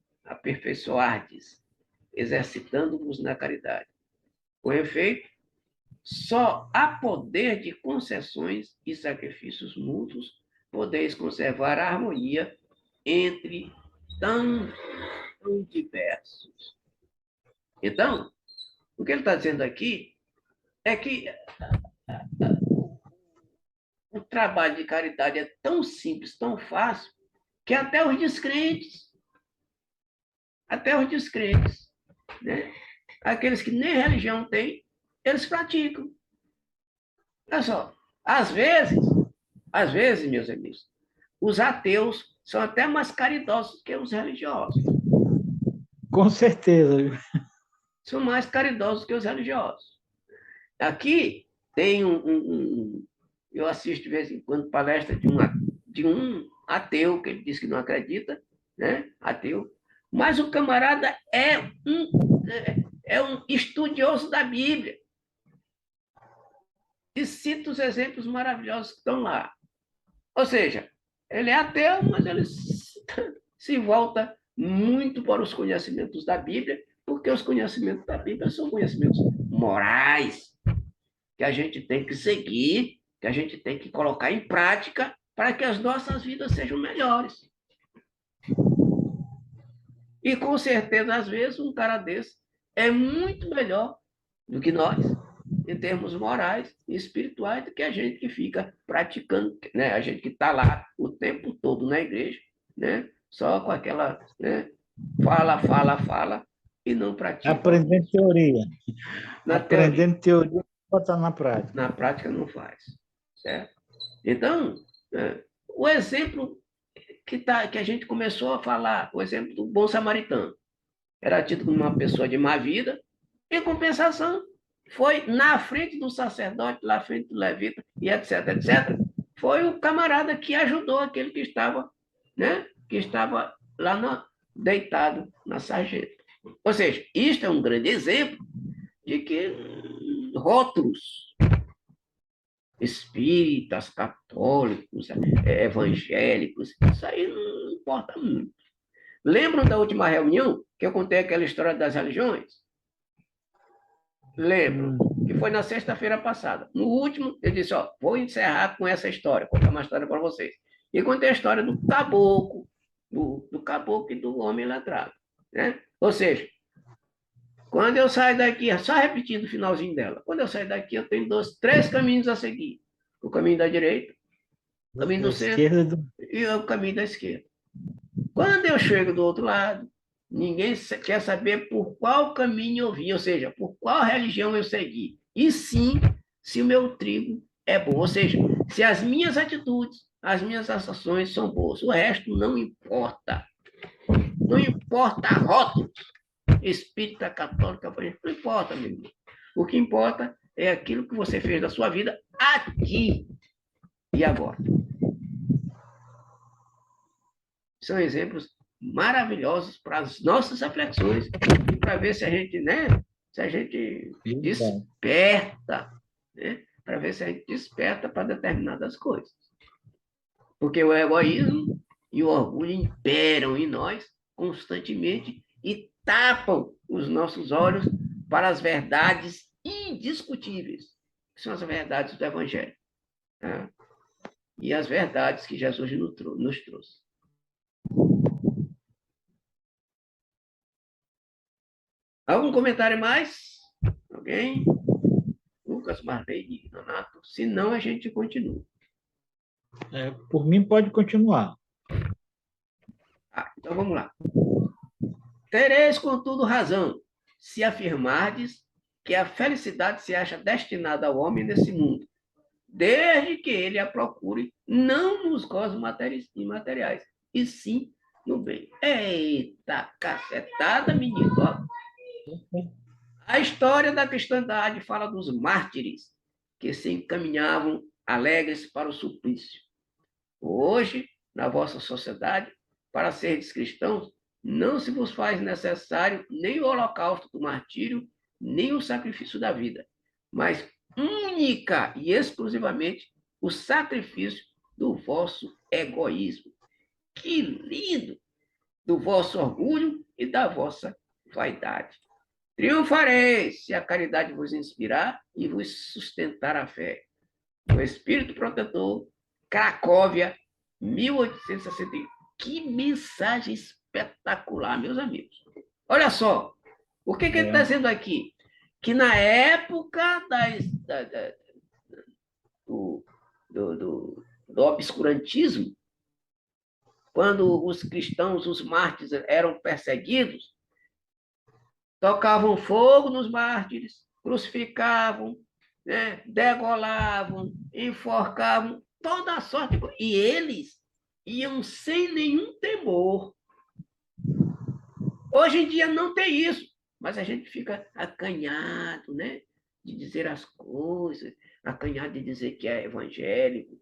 exercitando-vos na caridade. Com efeito, só a poder de concessões e sacrifícios mútuos podeis conservar a harmonia entre tão diversos. Então, o que ele está dizendo aqui é que o trabalho de caridade é tão simples, tão fácil, que até os descrentes, né? Aqueles que nem religião têm, eles praticam. Olha só, às vezes, meus amigos, os ateus são até mais caridosos que os religiosos. Com certeza. São mais caridosos que os religiosos. Aqui tem eu assisto de vez em quando palestra de um ateu, que ele diz que não acredita, né? Ateu. Mas o camarada é um estudioso da Bíblia. E cita os exemplos maravilhosos que estão lá. Ou seja, ele é ateu, mas ele se volta muito para os conhecimentos da Bíblia, porque os conhecimentos da Bíblia são conhecimentos morais, que a gente tem que seguir, que a gente tem que colocar em prática para que as nossas vidas sejam melhores. E, com certeza, às vezes, um cara desse é muito melhor do que nós, em termos morais e espirituais, do que a gente que fica praticando, né? A gente que está lá o tempo todo na igreja, né? Só com aquela, né? Fala, e não pratica. Aprendendo teoria. Aprendendo teoria, botar na prática. Na prática não faz. Certo? Então, o exemplo que a gente começou a falar, o exemplo do bom samaritano, era tido como uma pessoa de má vida, em compensação, foi na frente do sacerdote, na frente do levita, e etc, foi o camarada que ajudou aquele que estava, né, lá deitado na sarjeta. Ou seja, isto é um grande exemplo de que rótulos espíritas, católicos, evangélicos, isso aí não importa muito. Lembram da última reunião que eu contei aquela história das religiões? Lembro, que foi na sexta-feira passada. No último, eu disse, vou encerrar com essa história, contar uma história para vocês. E contei a história do caboclo, do caboclo e do homem letrado, né? Ou seja, quando eu saio daqui, só repetindo o finalzinho dela, quando eu saio daqui, eu tenho 3 caminhos a seguir. O caminho da direita, o caminho do centro e o caminho da esquerda. Quando eu chego do outro lado, ninguém quer saber por qual caminho eu vim, ou seja, por qual religião eu segui. E sim, se o meu trigo é bom, ou seja, se as minhas atitudes, as minhas ações são boas. O resto não importa. Não importa a rótulos. Espírita, católica, não importa, meu irmão. O que importa é aquilo que você fez da sua vida aqui e agora. São exemplos maravilhosos para as nossas reflexões e para ver se a gente, né, desperta, né, para ver se a gente desperta para determinadas coisas. Porque o egoísmo e o orgulho imperam em nós constantemente e tapam os nossos olhos para as verdades indiscutíveis, que são as verdades do Evangelho. Tá? E as verdades que Jesus nos trouxe. Algum comentário mais? Alguém? Lucas, Marlene, Donato? Se não, a gente continua. Por mim, pode continuar. Então vamos lá. Tereis, contudo, razão, se afirmardes que a felicidade se acha destinada ao homem nesse mundo, desde que ele a procure não nos gozos materiais, e sim no bem. Eita, cacetada, menino. A história da cristandade fala dos mártires que se encaminhavam alegres para o suplício. Hoje, na vossa sociedade, para seres cristãos, não se vos faz necessário nem o holocausto do martírio, nem o sacrifício da vida, mas única e exclusivamente o sacrifício do vosso egoísmo. Que lindo! Do vosso orgulho e da vossa vaidade. Triunfareis se a caridade vos inspirar e vos sustentar a fé. O Espírito Protetor, Cracóvia, 1861. Que mensagem espetacular, meus amigos. Olha só, o que ele está dizendo aqui? Que na época do obscurantismo, quando os cristãos, os mártires, eram perseguidos, tocavam fogo nos mártires, crucificavam, né, degolavam, enforcavam, toda a sorte. E eles iam sem nenhum temor. Hoje em dia não tem isso, mas a gente fica acanhado, né, de dizer as coisas, acanhado de dizer que é evangélico.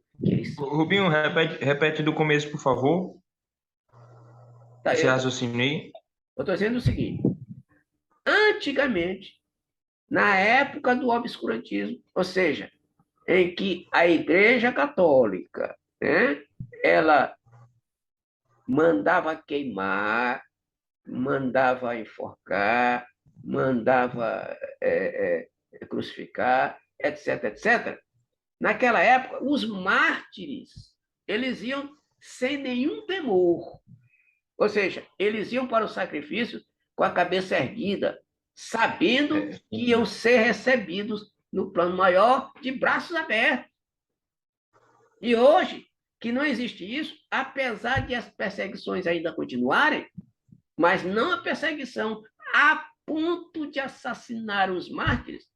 Rubinho, repete do começo, por favor. Tá, esse raciocínio aí. Eu estou dizendo o seguinte. Antigamente, na época do obscurantismo, ou seja, em que a Igreja Católica, né, ela mandava queimar, mandava enforcar, mandava crucificar, etc., etc. Naquela época, os mártires, eles iam sem nenhum temor. Ou seja, eles iam para o sacrifício com a cabeça erguida, sabendo que iam ser recebidos no plano maior de braços abertos. E hoje, que não existe isso, apesar de as perseguições ainda continuarem, mas não a perseguição a ponto de assassinar os mártires,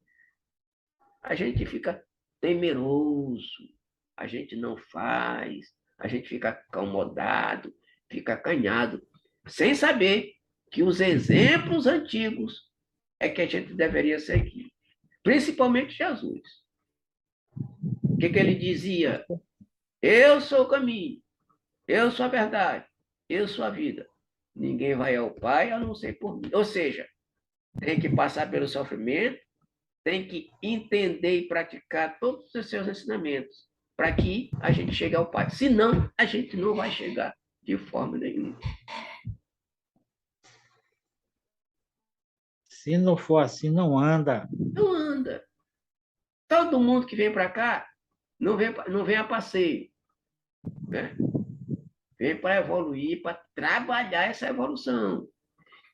a gente fica temeroso, a gente não faz, a gente fica acomodado, fica acanhado, sem saber que os exemplos antigos é que a gente deveria seguir, principalmente Jesus. O que ele dizia? Eu sou o caminho, eu sou a verdade, eu sou a vida. Ninguém vai ao Pai a não ser por mim. Ou seja, tem que passar pelo sofrimento, tem que entender e praticar todos os seus ensinamentos para que a gente chegue ao Pai. Senão, a gente não vai chegar de forma nenhuma. Se não for assim, não anda. Não anda. Todo mundo que vem para cá não vem a passeio, né? Vem para evoluir, para trabalhar essa evolução.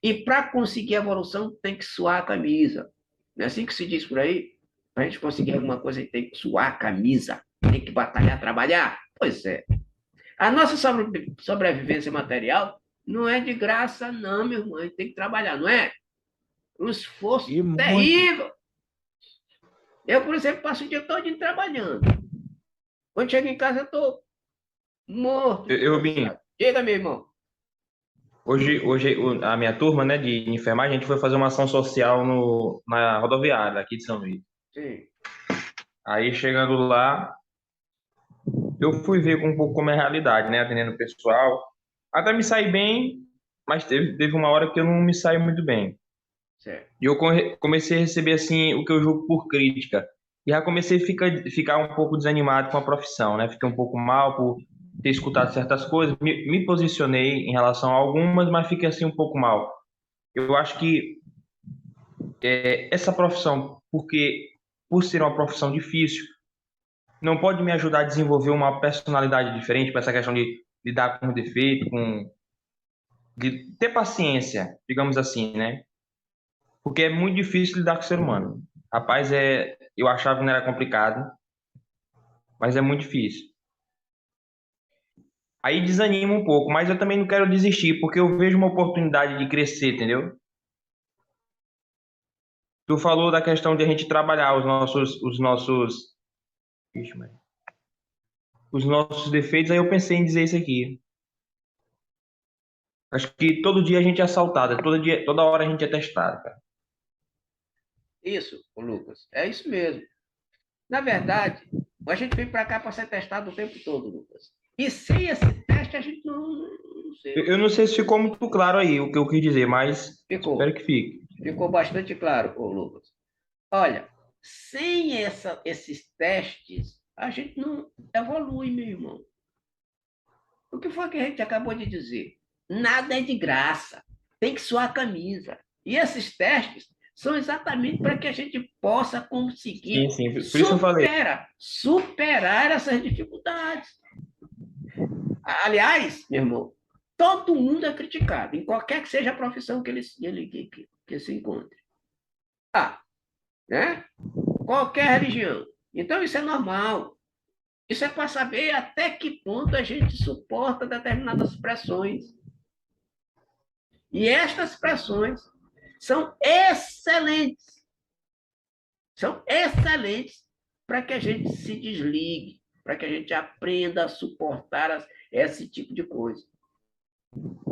E para conseguir a evolução, tem que suar a camisa. Não é assim que se diz por aí? Para a gente conseguir alguma coisa, a gente tem que suar a camisa, tem que batalhar, trabalhar. Pois é. A nossa sobrevivência material não é de graça, não, meu irmão. A gente tem que trabalhar, não é? Um esforço terrível. Eu, por exemplo, passo o dia todo trabalhando. Quando chego em casa, eu estou morto. Rubinho. Diga, meu irmão. Hoje a minha turma, né, de enfermagem, a gente foi fazer uma ação social na rodoviária aqui de São Luís. Sim. Aí, chegando lá, eu fui ver um pouco como é a realidade, né, atendendo o pessoal. Até me saí bem, mas teve uma hora que eu não me saí muito bem. Certo. E eu comecei a receber, assim, o que eu julgo por crítica. E já comecei a ficar um pouco desanimado com a profissão, né? Fiquei um pouco mal por ter escutado certas coisas. Me posicionei em relação a algumas, mas fiquei, assim, um pouco mal. Eu acho que essa profissão, por ser uma profissão difícil, não pode me ajudar a desenvolver uma personalidade diferente para essa questão de lidar com o defeito, de ter paciência, digamos assim, né? Porque é muito difícil lidar com o ser humano. Rapaz, eu achava que não era complicado, mas é muito difícil. Aí desanima um pouco, mas eu também não quero desistir, porque eu vejo uma oportunidade de crescer, entendeu? Tu falou da questão de a gente trabalhar Ixi, Maria. Os nossos defeitos, aí eu pensei em dizer isso aqui. Acho que todo dia a gente é assaltado, toda hora a gente é testado, cara. Isso, ô Lucas, é isso mesmo. Na verdade, a gente vem para cá para ser testado o tempo todo, Lucas. E sem esse teste, a gente não sei. Eu não sei se ficou muito claro aí o que eu quis dizer, mas Ficou. espero que fique. Ficou bastante claro, ô Lucas. Olha, sem esses testes, a gente não evolui, meu irmão. O que foi que a gente acabou de dizer? Nada é de graça. Tem que suar a camisa. E esses testes são exatamente para que a gente possa conseguir Sim, por isso eu falei. superar essas dificuldades. Aliás, meu irmão, todo mundo é criticado, em qualquer que seja a profissão que se encontre. Ah, né? Qualquer religião. Então, isso é normal. Isso é para saber até que ponto a gente suporta determinadas pressões. E estas pressões são excelentes. São excelentes para que a gente se desligue, para que a gente aprenda a suportar esse tipo de coisa.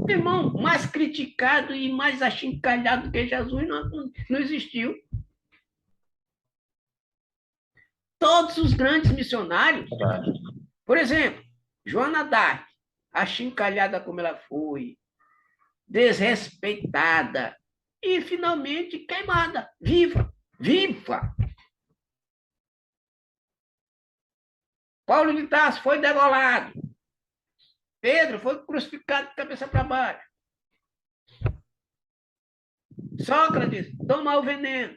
Irmão, mais criticado e mais achincalhado que Jesus não existiu. Todos os grandes missionários, por exemplo, Joana d'Arc, achincalhada como ela foi, desrespeitada e finalmente queimada, viva. Paulo de Tarso foi degolado. Pedro foi crucificado de cabeça para baixo. Sócrates tomou o veneno.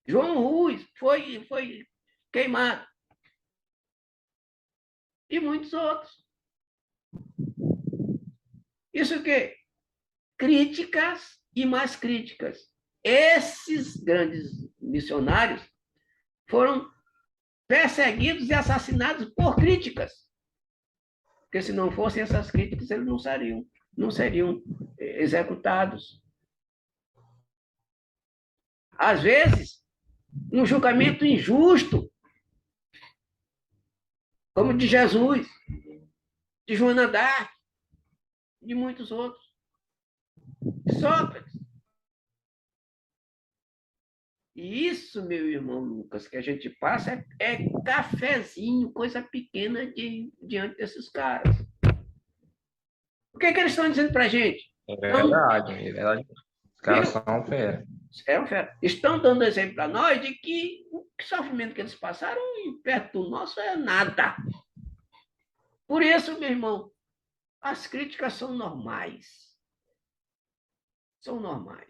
João Rus foi queimado. E muitos outros. Isso o quê? Críticas e mais críticas. Esses grandes missionários foram perseguidos e assassinados por críticas. Porque se não fossem essas críticas, eles não seriam executados. Às vezes, um julgamento injusto, como de Jesus, de Joana d'Arc, de muitos outros, de Sócrates. E isso, meu irmão Lucas, que a gente passa é cafezinho, coisa pequena diante desses caras. O que eles estão dizendo para a gente? É verdade. Os caras são fera. Estão dando exemplo para nós de que o sofrimento que eles passaram perto do nosso é nada. Por isso, meu irmão, as críticas são normais. São normais.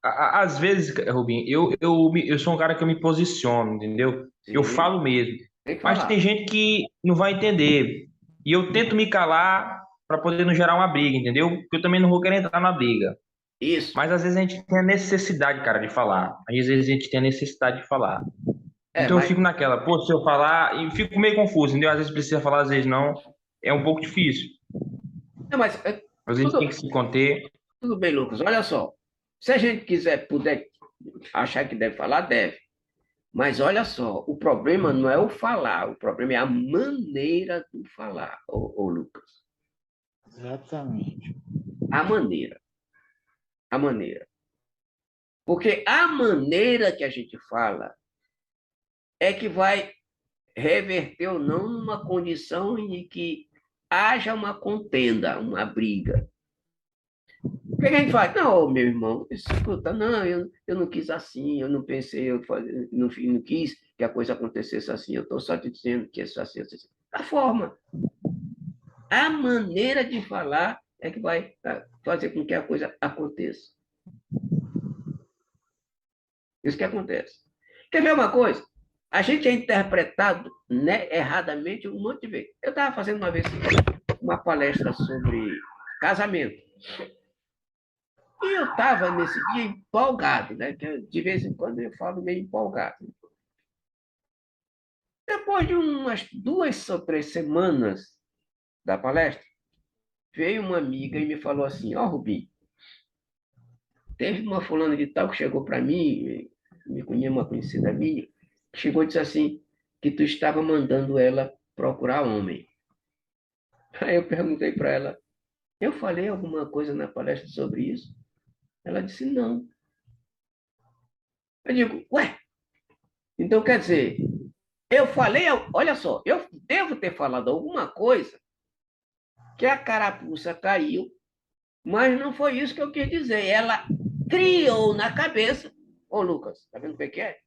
Às vezes, Rubinho, eu sou um cara que eu me posiciono, entendeu? Sim. Eu falo mesmo. Tem que Mas falar. tem gente que não vai entender. E eu tento me calar para poder não gerar uma briga, entendeu? Porque eu também não vou querer entrar na briga. Isso. Mas às vezes a gente tem a necessidade, cara, de falar. Às vezes a gente tem a necessidade de falar. Então eu fico naquela, pô, se eu falar, e fico meio confuso, entendeu? Às vezes precisa falar, às vezes não. É um pouco difícil. Não, mas Às vezes tem que se conter. Tudo bem, Lucas. Olha só. Se a gente puder achar que deve falar, deve. Mas olha só, o problema não é o falar, o problema é a maneira do falar, ô Lucas. Exatamente. A maneira. Porque a maneira que a gente fala é que vai reverter ou não numa condição em que haja uma contenda, uma briga. O que a gente faz? Não, meu irmão, escuta, não, eu não quis assim, eu não pensei, não quis que a coisa acontecesse assim, eu estou só te dizendo que é assim. A forma, a maneira de falar é que vai fazer com que a coisa aconteça. Isso que acontece. Quer ver uma coisa? a gente é interpretado, né, erradamente um monte de vezes. Eu estava fazendo uma vez uma palestra sobre casamento. E eu estava nesse dia empolgado, né? Que de vez em quando eu falo meio empolgado. Depois de umas 2 ou 3 semanas da palestra, veio uma amiga e me falou assim: ó, Rubim, teve uma fulana de tal que chegou para mim, me conhecia, uma conhecida minha, que chegou e disse assim, que tu estava mandando ela procurar homem. Aí eu perguntei para ela, eu falei alguma coisa na palestra sobre isso? Ela disse, não. Eu digo, ué, então quer dizer, eu falei, olha só, eu devo ter falado alguma coisa que a carapuça caiu, mas não foi isso que eu quis dizer. Ela criou na cabeça, ô Lucas, tá vendo o que é?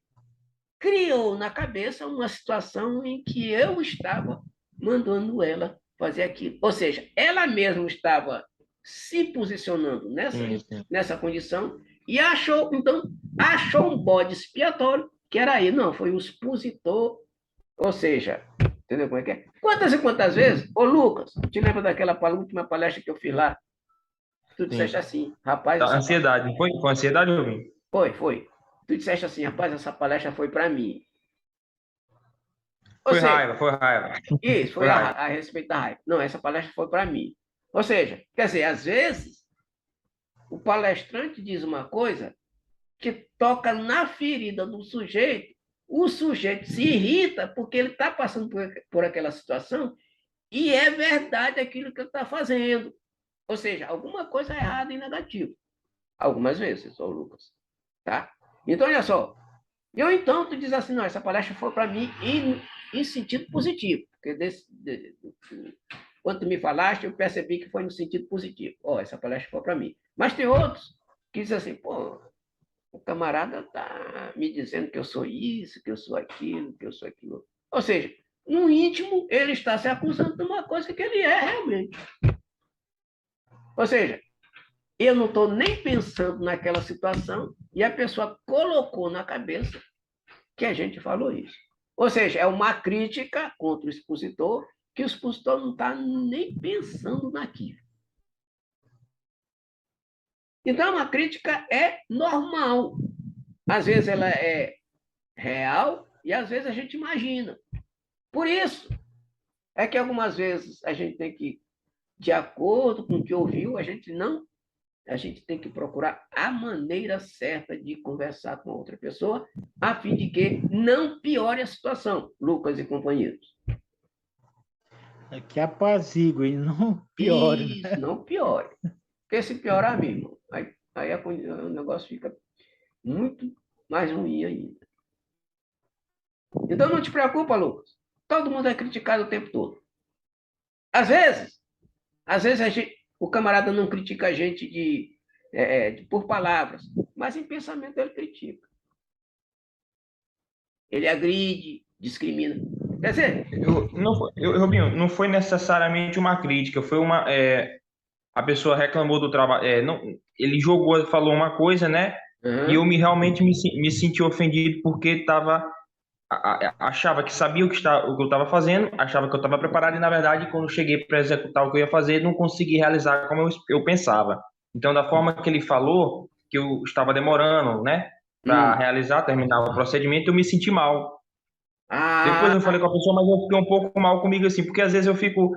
Criou na cabeça uma situação em que eu estava mandando ela fazer aquilo. Ou seja, ela mesma estava se posicionando nessa condição e achou um bode expiatório que era ele. Não, foi o expositor. Ou seja, entendeu como é que é? Quantas e quantas vezes, ô Lucas, te lembra daquela última palestra que eu fiz lá? Tu disseste assim, rapaz... Ansiedade, foi? Foi ansiedade, Rubim? Foi. Tu disseste assim, rapaz, essa palestra foi para mim. Foi raiva. Isso, foi a respeito da raiva. Não, essa palestra foi para mim. Ou seja, quer dizer, às vezes, o palestrante diz uma coisa que toca na ferida do sujeito, o sujeito se irrita porque ele está passando por aquela situação e é verdade aquilo que ele está fazendo. Ou seja, alguma coisa errada e negativa. Algumas vezes, ô Lucas. Tá? Então, olha só. Então, tu diz assim, não, essa palestra foi para mim em sentido positivo. Porque quando tu me falaste, eu percebi que foi no sentido positivo. Essa palestra foi para mim. Mas tem outros que dizem assim, pô, o camarada está me dizendo que eu sou isso, que eu sou aquilo, que eu sou aquilo. Ou seja, no íntimo, ele está se acusando de uma coisa que ele é realmente. Ou seja, eu não estou nem pensando naquela situação e a pessoa colocou na cabeça que a gente falou isso. Ou seja, é uma crítica contra o expositor que o expositor não está nem pensando naquilo. Então, uma crítica é normal. Às vezes ela é real e às vezes a gente imagina. Por isso é que algumas vezes a gente tem que, de acordo com o que ouviu, a gente tem que procurar a maneira certa de conversar com a outra pessoa, a fim de que não piore a situação, Lucas e companheiros. Que apazigue, não piore. Isso, não piore. Porque se piorar, meu irmão, aí o negócio fica muito mais ruim ainda. Então não te preocupa, Lucas. Todo mundo é criticado o tempo todo. Às vezes o camarada não critica a gente por palavras, mas em pensamento ele critica. Ele agride, discrimina. Quer dizer... Rubinho, não foi necessariamente uma crítica, foi a pessoa reclamou do trabalho, ele falou uma coisa, né? E eu realmente me senti ofendido porque achava que sabia o que eu estava fazendo, achava que eu estava preparado e, na verdade, quando cheguei para executar o que eu ia fazer, não consegui realizar como eu pensava. Então, da forma que ele falou, que eu estava demorando, né, para terminar o procedimento, eu me senti mal. Depois eu falei com a pessoa, mas eu fiquei um pouco mal comigo, assim, porque às vezes eu fico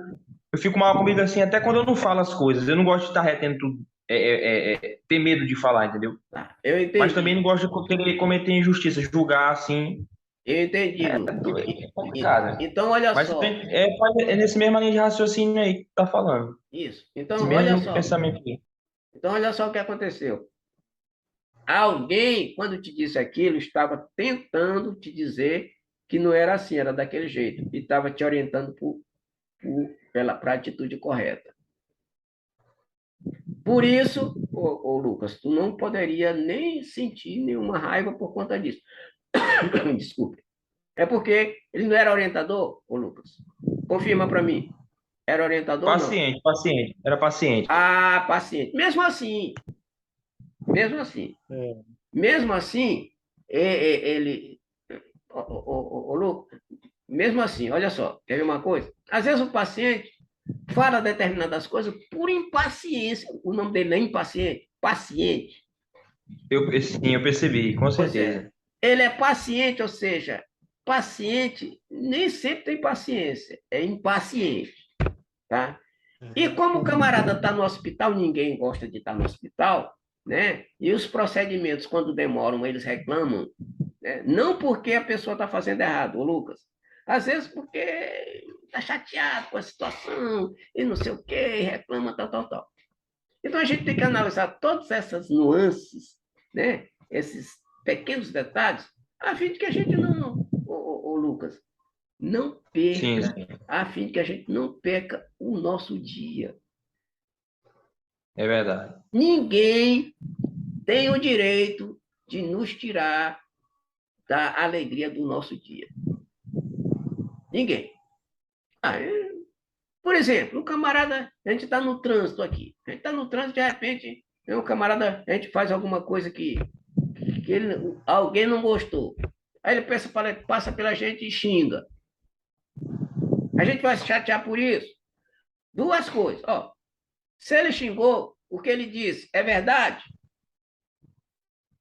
mal comigo, assim, até quando eu não falo as coisas. Eu não gosto de estar retendo tudo, ter medo de falar, entendeu? Eu entendi. Mas também não gosto de querer cometer injustiça, julgar, assim. Eu entendi, Lucas. É complicado. Então, olha mas só. É nesse mesmo linha de raciocínio aí que tá falando. Isso. Então, esse olha mesmo só. pensamento aqui. Então, olha só o que aconteceu. Alguém, quando te disse aquilo, estava tentando te dizer que não era assim, era daquele jeito. E estava te orientando para a atitude correta. Por isso, ô Lucas, tu não poderia nem sentir nenhuma raiva por conta disso. Desculpe. É porque ele não era orientador, ô Lucas? Confirma para mim. Era orientador ou não? Paciente. Era paciente. Ah, paciente. Mesmo assim, ele, Ô, Lucas, mesmo assim, olha só, quer ver uma coisa? Às vezes o paciente fala determinadas coisas por impaciência. O nome dele não é impaciente, paciente. Sim, eu percebi, com Pois certeza. é. Ele é paciente, ou seja, paciente nem sempre tem paciência, é impaciente, tá? E como o camarada está no hospital, ninguém gosta de estar no hospital, né? E os procedimentos, quando demoram, eles reclamam, né? Não porque a pessoa está fazendo errado, ô Lucas. Às vezes porque está chateado com a situação e não sei o quê, e reclama, tal, tal, tal. Então a gente tem que analisar todas essas nuances, né? Esses pequenos detalhes, a fim de que a gente não, ô Lucas, não Sim, perca, sim, a fim de que a gente não perca o nosso dia. é verdade. Ninguém tem o direito de nos tirar da alegria do nosso dia. Ninguém. Ah, por exemplo, um camarada, a gente está no trânsito aqui. A gente está no trânsito, de repente, um camarada, a gente faz alguma coisa que alguém não gostou. Aí ele passa pela gente e xinga. A gente vai se chatear por isso? Duas coisas. Ó, se ele xingou, o que ele disse é verdade?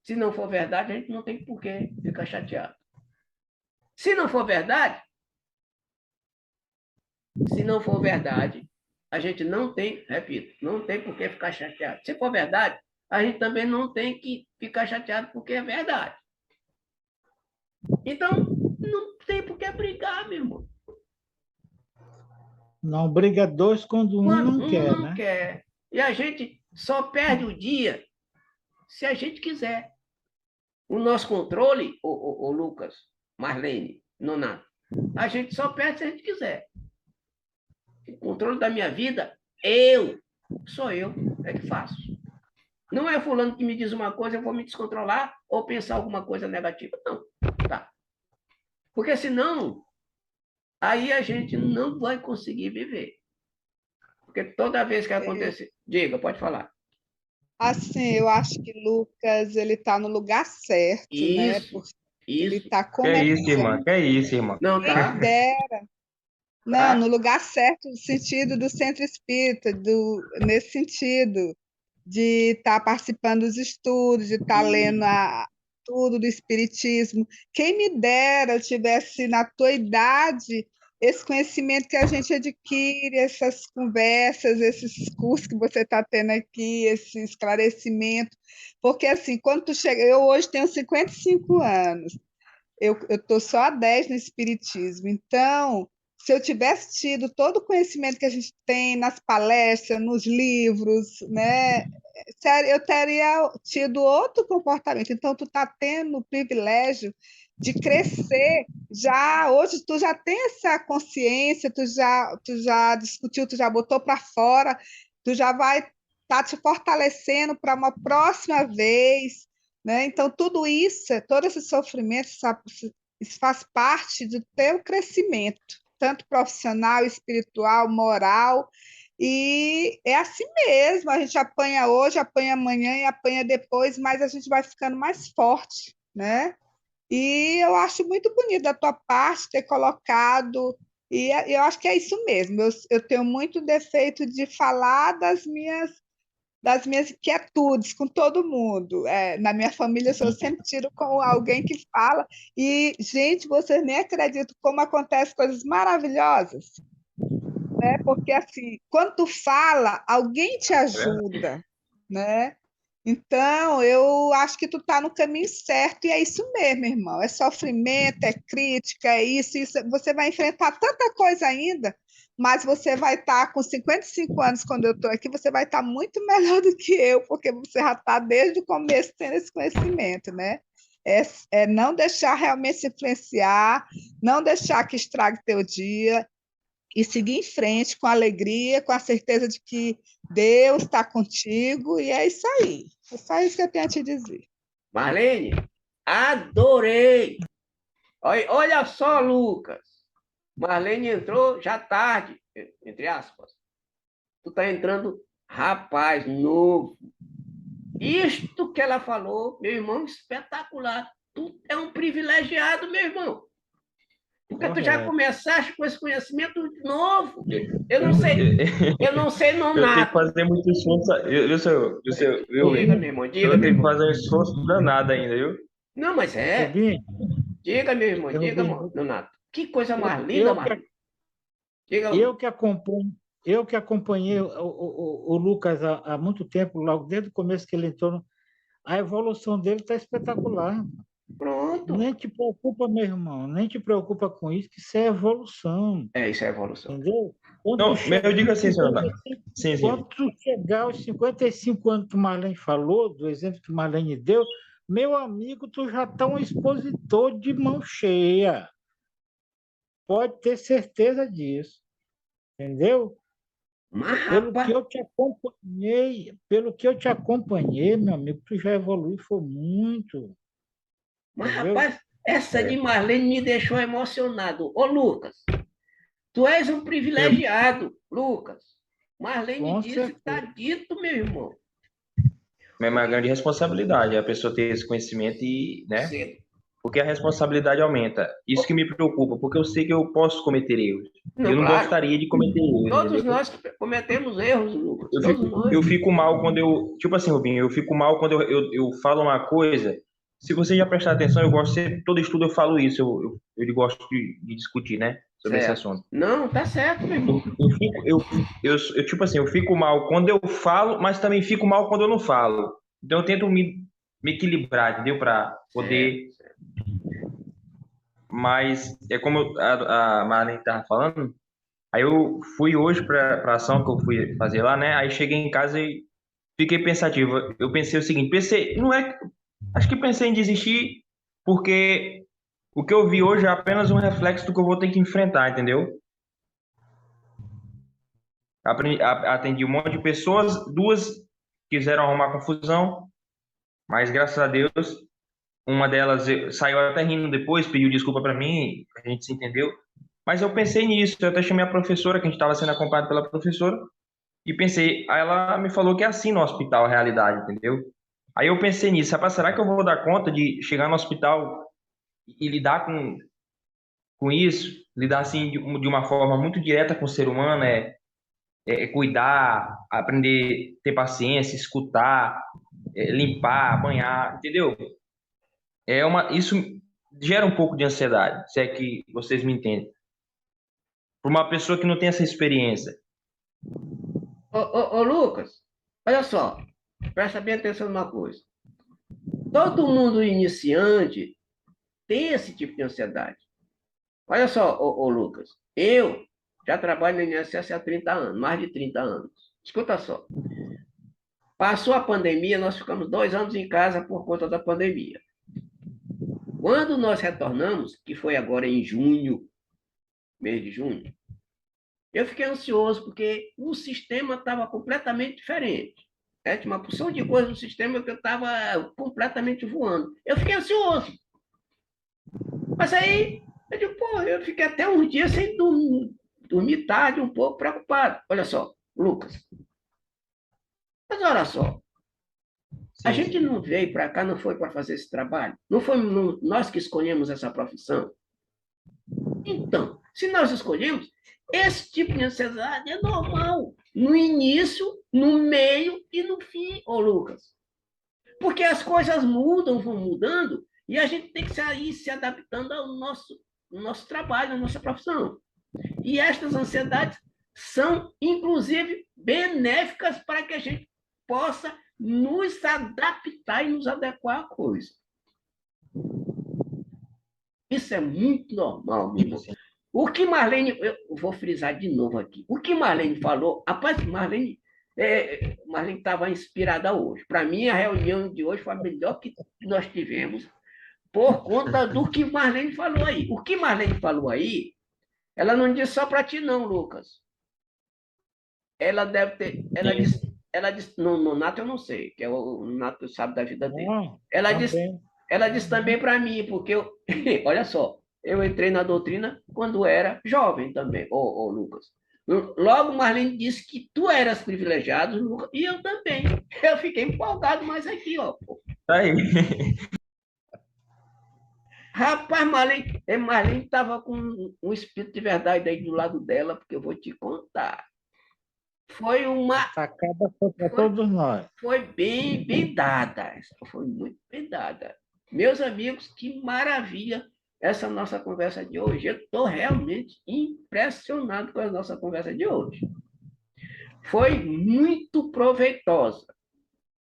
Se não for verdade, a gente não tem por que ficar chateado. Se não for verdade, a gente não tem, repito, não tem por que ficar chateado. Se for verdade, a gente também não tem que ficar chateado porque é verdade. Então, não tem por que brigar, meu irmão. Não briga dois quando um Quando não um quer, não né? quer. E a gente só perde o dia se a gente quiser. O nosso controle, o Lucas, Marlene, Nonato, a gente só perde se a gente quiser. O controle da minha vida, sou eu, é que faço. Não é fulano que me diz uma coisa, eu vou me descontrolar ou pensar alguma coisa negativa. Não, tá. Porque senão, aí a gente não vai conseguir viver. Porque toda vez que acontecer... Diga, pode falar. Assim, eu acho que Lucas ele está no lugar certo, né? Isso, Porque ele isso. está Que é isso, começando. irmã? Que é isso, irmã? Não, Quem me tá? dera. Não, no Tá? lugar certo, no sentido do centro espírita, nesse sentido, de estar participando dos estudos, de estar lendo tudo do espiritismo. Quem me dera eu tivesse na tua idade esse conhecimento que a gente adquire, essas conversas, esses cursos que você está tendo aqui, esse esclarecimento. Porque, assim, quando tu chega... Eu hoje tenho 55 anos, eu estou só há 10 no espiritismo, então se eu tivesse tido todo o conhecimento que a gente tem nas palestras, nos livros, né, sério, eu teria tido outro comportamento. Então, tu está tendo o privilégio de crescer. Já hoje tu já tem essa consciência, tu já discutiu, tu já botou para fora, tu já vai estar te fortalecendo para uma próxima vez, né? Então, tudo isso, todo esse sofrimento, isso faz parte do teu crescimento, tanto profissional, espiritual, moral, e é assim mesmo, a gente apanha hoje, apanha amanhã e apanha depois, mas a gente vai ficando mais forte, né? E eu acho muito bonito da tua parte ter colocado, e eu acho que é isso mesmo, eu tenho muito defeito de falar das minhas inquietudes com todo mundo. Na minha família, eu sempre tiro com alguém que fala, e, gente, vocês nem acreditam como acontecem coisas maravilhosas, né? Porque, assim, quando tu fala, alguém te É verdade. ajuda, né? Então, eu acho que tu está no caminho certo, e é isso mesmo, irmão. É sofrimento, é crítica, é isso. Você vai enfrentar tanta coisa ainda, mas você vai estar com 55 anos, quando eu estou aqui, você vai estar muito melhor do que eu, porque você já está desde o começo tendo esse conhecimento, né? É não deixar realmente se influenciar, não deixar que estrague teu dia, e seguir em frente com alegria, com a certeza de que Deus está contigo, e é isso aí. É só isso que eu tenho a te dizer. Marlene, adorei. Olha só, Lucas. Marlene entrou já tarde, entre aspas. Tu tá entrando, rapaz, novo. Isto que ela falou, meu irmão, espetacular. tu é um privilegiado, meu irmão. Porque tu já Correto. começaste com esse conhecimento novo. Eu não sei Eu tenho que nonato. fazer muito esforço, viu, Diga, Vini? meu irmão, Eu diga, meu tenho que irmão. fazer um esforço danado ainda, viu? Não, mas é. Rubinho, Diga, meu irmão, diga, Rubinho, Nonato. Que coisa mais linda, eu, Marlene. Diga, eu que acompanho, eu que acompanhei o Lucas há muito tempo, logo desde o começo que ele entrou, a evolução dele está espetacular. pronto. Nem te preocupa, meu irmão, nem te preocupa com isso, que isso é evolução, Isso é evolução. entendeu? Quando Não, tu chegar eu digo aos assim, senhor Nath. 55 Sim, sim. quando tu chegar aos 55 anos que o Marlene falou, do exemplo que o Marlene deu, meu amigo, tu já está um expositor de mão cheia. Pode ter certeza disso, entendeu? Mas, Pelo que rapaz, eu te acompanhei, meu amigo, tu já evoluiu foi muito, entendeu? essa de Marlene me deixou emocionado. Ô, Lucas, tu és um Eu, privilegiado, Lucas. Marlene Com disse que está certeza. dito, meu irmão. é uma grande responsabilidade a pessoa ter esse conhecimento e, né? Cedo. Porque a responsabilidade aumenta. Isso que me preocupa, porque eu sei que eu posso cometer erros. Não, Eu não claro. gostaria de cometer erros, Todos entendeu? nós cometemos erros, Lucas. Eu Todos fico, nós. eu fico mal quando eu. Tipo assim, Rubinho, eu fico mal quando eu falo uma coisa. Se você já prestar atenção, eu gosto sempre, todo estudo eu falo isso, eu gosto de discutir, né? Sobre esse Certo. assunto. Não, tá certo, meu irmão. Tipo assim, eu fico mal quando eu falo, mas também fico mal quando eu não falo. Então eu tento me equilibrar, entendeu? Para poder. Certo. Mas é como a Marlene estava falando. Aí eu fui hoje para a ação que eu fui fazer lá, né? Aí cheguei em casa e fiquei pensativo. Eu pensei o seguinte, não é, acho que pensei em desistir porque o que eu vi hoje é apenas um reflexo do que eu vou ter que enfrentar, entendeu? Atendi um monte de pessoas, duas quiseram arrumar confusão, mas graças a Deus, uma delas saiu até rindo depois, pediu desculpa para mim, a gente se entendeu. Mas eu pensei nisso, eu até chamei a professora, que a gente estava sendo acompanhado pela professora, e pensei, aí ela me falou que é assim no hospital a realidade, entendeu? Aí eu pensei nisso, rapaz, será que eu vou dar conta de chegar no hospital e lidar com isso? Lidar assim de uma forma muito direta com o ser humano, é cuidar, aprender, ter paciência, escutar, limpar, banhar, entendeu? Isso gera um pouco de ansiedade, se é que vocês me entendem. Para uma pessoa que não tem essa experiência. Ô, Lucas, olha só. Presta bem atenção numa coisa. Todo mundo iniciante tem esse tipo de ansiedade. Olha só, ô Lucas. Eu já trabalho no INSS há 30 anos, mais de 30 anos. Escuta só. Passou a pandemia, nós ficamos 2 anos em casa por conta da pandemia. Quando nós retornamos, que foi agora em junho, mês de junho, eu fiquei ansioso porque o sistema estava completamente diferente. Tinha uma porção de coisas no sistema que eu estava completamente voando. Eu fiquei ansioso. Mas aí, eu digo, eu fiquei até uns dias sem dormir tarde, um pouco preocupado. Olha só, Lucas. Mas olha só, a gente não veio para cá, não foi para fazer esse trabalho. Não foi nós que escolhemos essa profissão. Então, se nós escolhemos, esse tipo de ansiedade é normal. No início, no meio e no fim, ô Lucas. Porque as coisas mudam, vão mudando, e a gente tem que ir se adaptando ao nosso trabalho, à nossa profissão. E estas ansiedades são, inclusive, benéficas para que a gente possa nos adaptar e nos adequar à coisa. Isso é muito normal, meu irmão. O que Marlene, eu vou frisar de novo aqui, o que Marlene falou, rapaz, Marlene estava inspirada hoje. Para mim, a reunião de hoje foi a melhor que nós tivemos, por conta do que Marlene falou aí. O que Marlene falou aí, ela não disse só para ti, não, Lucas. Ela deve ter. Ela disse no Nato eu não sei, que é o Nato sabe da vida dele. Ela disse também para mim, porque olha só, eu entrei na doutrina quando era jovem também, ô Lucas. Logo, Marlene disse que tu eras privilegiado, Lucas, e eu também. Eu fiquei empolgado, mas aqui, ó. Tá aí. Rapaz, Marlene estava com um espírito de verdade aí do lado dela, porque eu vou te contar. Foi uma. Sacada foi para todos nós. Foi bem dada. Foi muito bem dada. Meus amigos, que maravilha essa nossa conversa de hoje. Eu estou realmente impressionado com a nossa conversa de hoje. Foi muito proveitosa.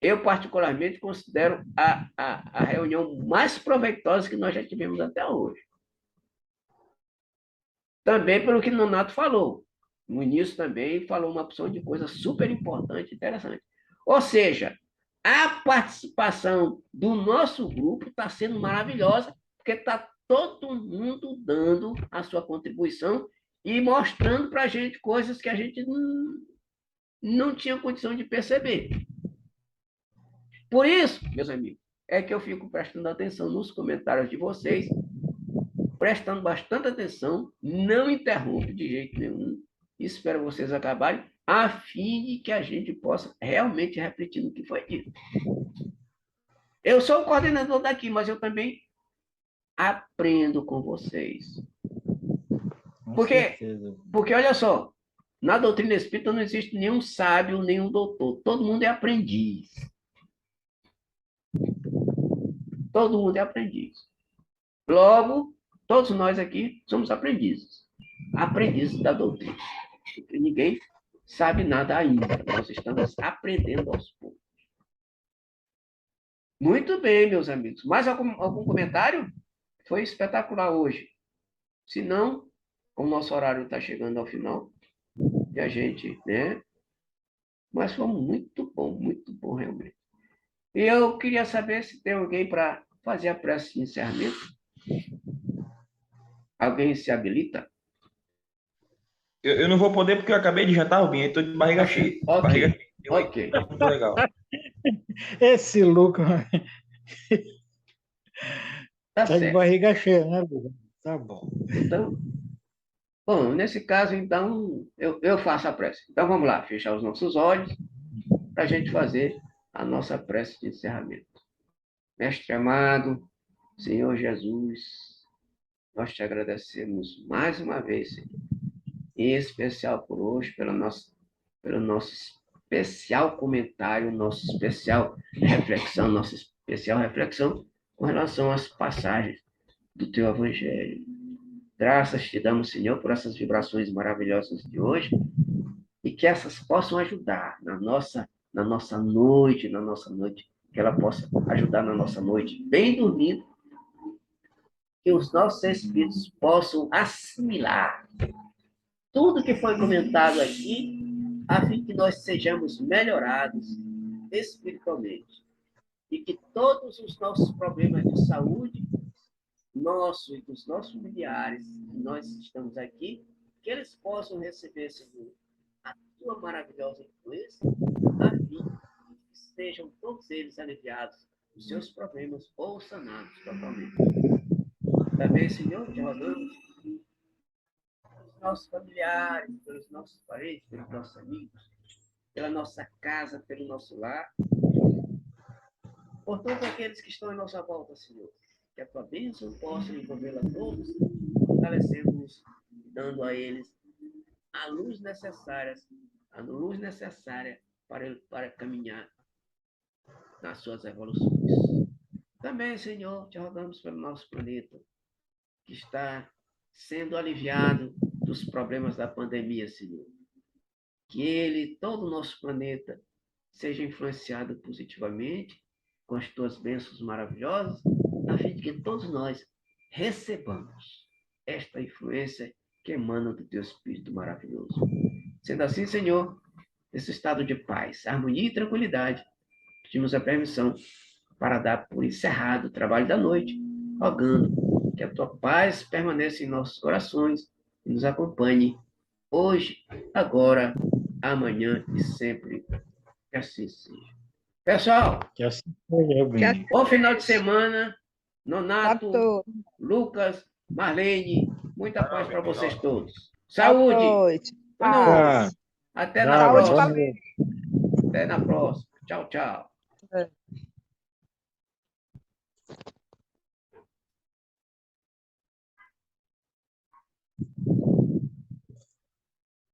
Eu, particularmente, considero a reunião mais proveitosa que nós já tivemos até hoje. Também pelo que o Nonato falou. No início também falou uma opção de coisa super importante e interessante. Ou seja, a participação do nosso grupo está sendo maravilhosa, porque está todo mundo dando a sua contribuição e mostrando para a gente coisas que a gente não tinha condição de perceber. Por isso, meus amigos, é que eu fico prestando atenção nos comentários de vocês, prestando bastante atenção, não interrompo de jeito nenhum, espero vocês acabarem, a fim de que a gente possa realmente refletir no que foi dito. Eu sou o coordenador daqui, mas eu também aprendo com vocês. Porque olha só, na doutrina espírita não existe nenhum sábio, nenhum doutor, todo mundo é aprendiz. Todo mundo é aprendiz. Logo, todos nós aqui somos aprendizes. Aprendizes da doutrina. Porque ninguém sabe nada ainda. Nós estamos aprendendo aos poucos. Muito bem, meus amigos. Mais algum comentário? Foi espetacular hoje. Se não, como o nosso horário está chegando ao final, e a gente, né? Mas foi muito bom realmente. E eu queria saber se tem alguém para fazer a prece de encerramento. Alguém se habilita? Eu não vou poder porque eu acabei de jantar, Rubinho, eu estou de barriga cheia. Ok. Barriga cheia. Ok. Tá muito legal. Esse Lucas Tá tá de certo. barriga cheia, né, Lucas? Tá bom. Então, bom, nesse caso, então, eu faço a prece. Então, vamos lá, fechar os nossos olhos para a gente fazer a nossa prece de encerramento. Mestre amado, Senhor Jesus, nós te agradecemos mais uma vez, Senhor, em especial por hoje, pelo nosso especial comentário, nossa especial reflexão com relação às passagens do teu Evangelho. Graças te damos, Senhor, por essas vibrações maravilhosas de hoje e que essas possam ajudar na nossa noite, que ela possa ajudar na nossa noite bem dormido, que os nossos espíritos possam assimilar tudo que foi comentado aqui, a fim que nós sejamos melhorados espiritualmente e que todos os nossos problemas de saúde, nosso e dos nossos familiares, que nós estamos aqui, que eles possam receber, Senhor, a tua maravilhosa influência, a fim que sejam todos eles aliviados dos seus problemas ou sanados totalmente. Também, Senhor, te rogamos pelos nossos familiares, pelos nossos parentes, pelos nossos amigos, pela nossa casa, pelo nosso lar, por todos aqueles que estão em nossa volta, Senhor. Que a tua bênção possa envolvê-la a todos, fortalecendo-nos, dando a eles a luz necessária para caminhar nas suas evoluções. Também, Senhor, te rogamos pelo nosso planeta, que está sendo aliviado dos problemas da pandemia, Senhor. Que todo o nosso planeta, seja influenciado positivamente com as tuas bênçãos maravilhosas, a fim de que todos nós recebamos esta influência que emana do teu Espírito maravilhoso. Sendo assim, Senhor, nesse estado de paz, harmonia e tranquilidade, pedimos a permissão para dar por encerrado o trabalho da noite, rogando que a tua paz permaneça em nossos corações e nos acompanhe hoje, agora, amanhã e sempre. Que assim seja. Pessoal, Que assim seja, Rubinho. bom final de semana. Nonato, Lucas, Marlene, muita paz para vocês todos. Saúde! Boa noite. Boa noite. Até na Saúde, próxima. família. Até na próxima. Tchau, tchau.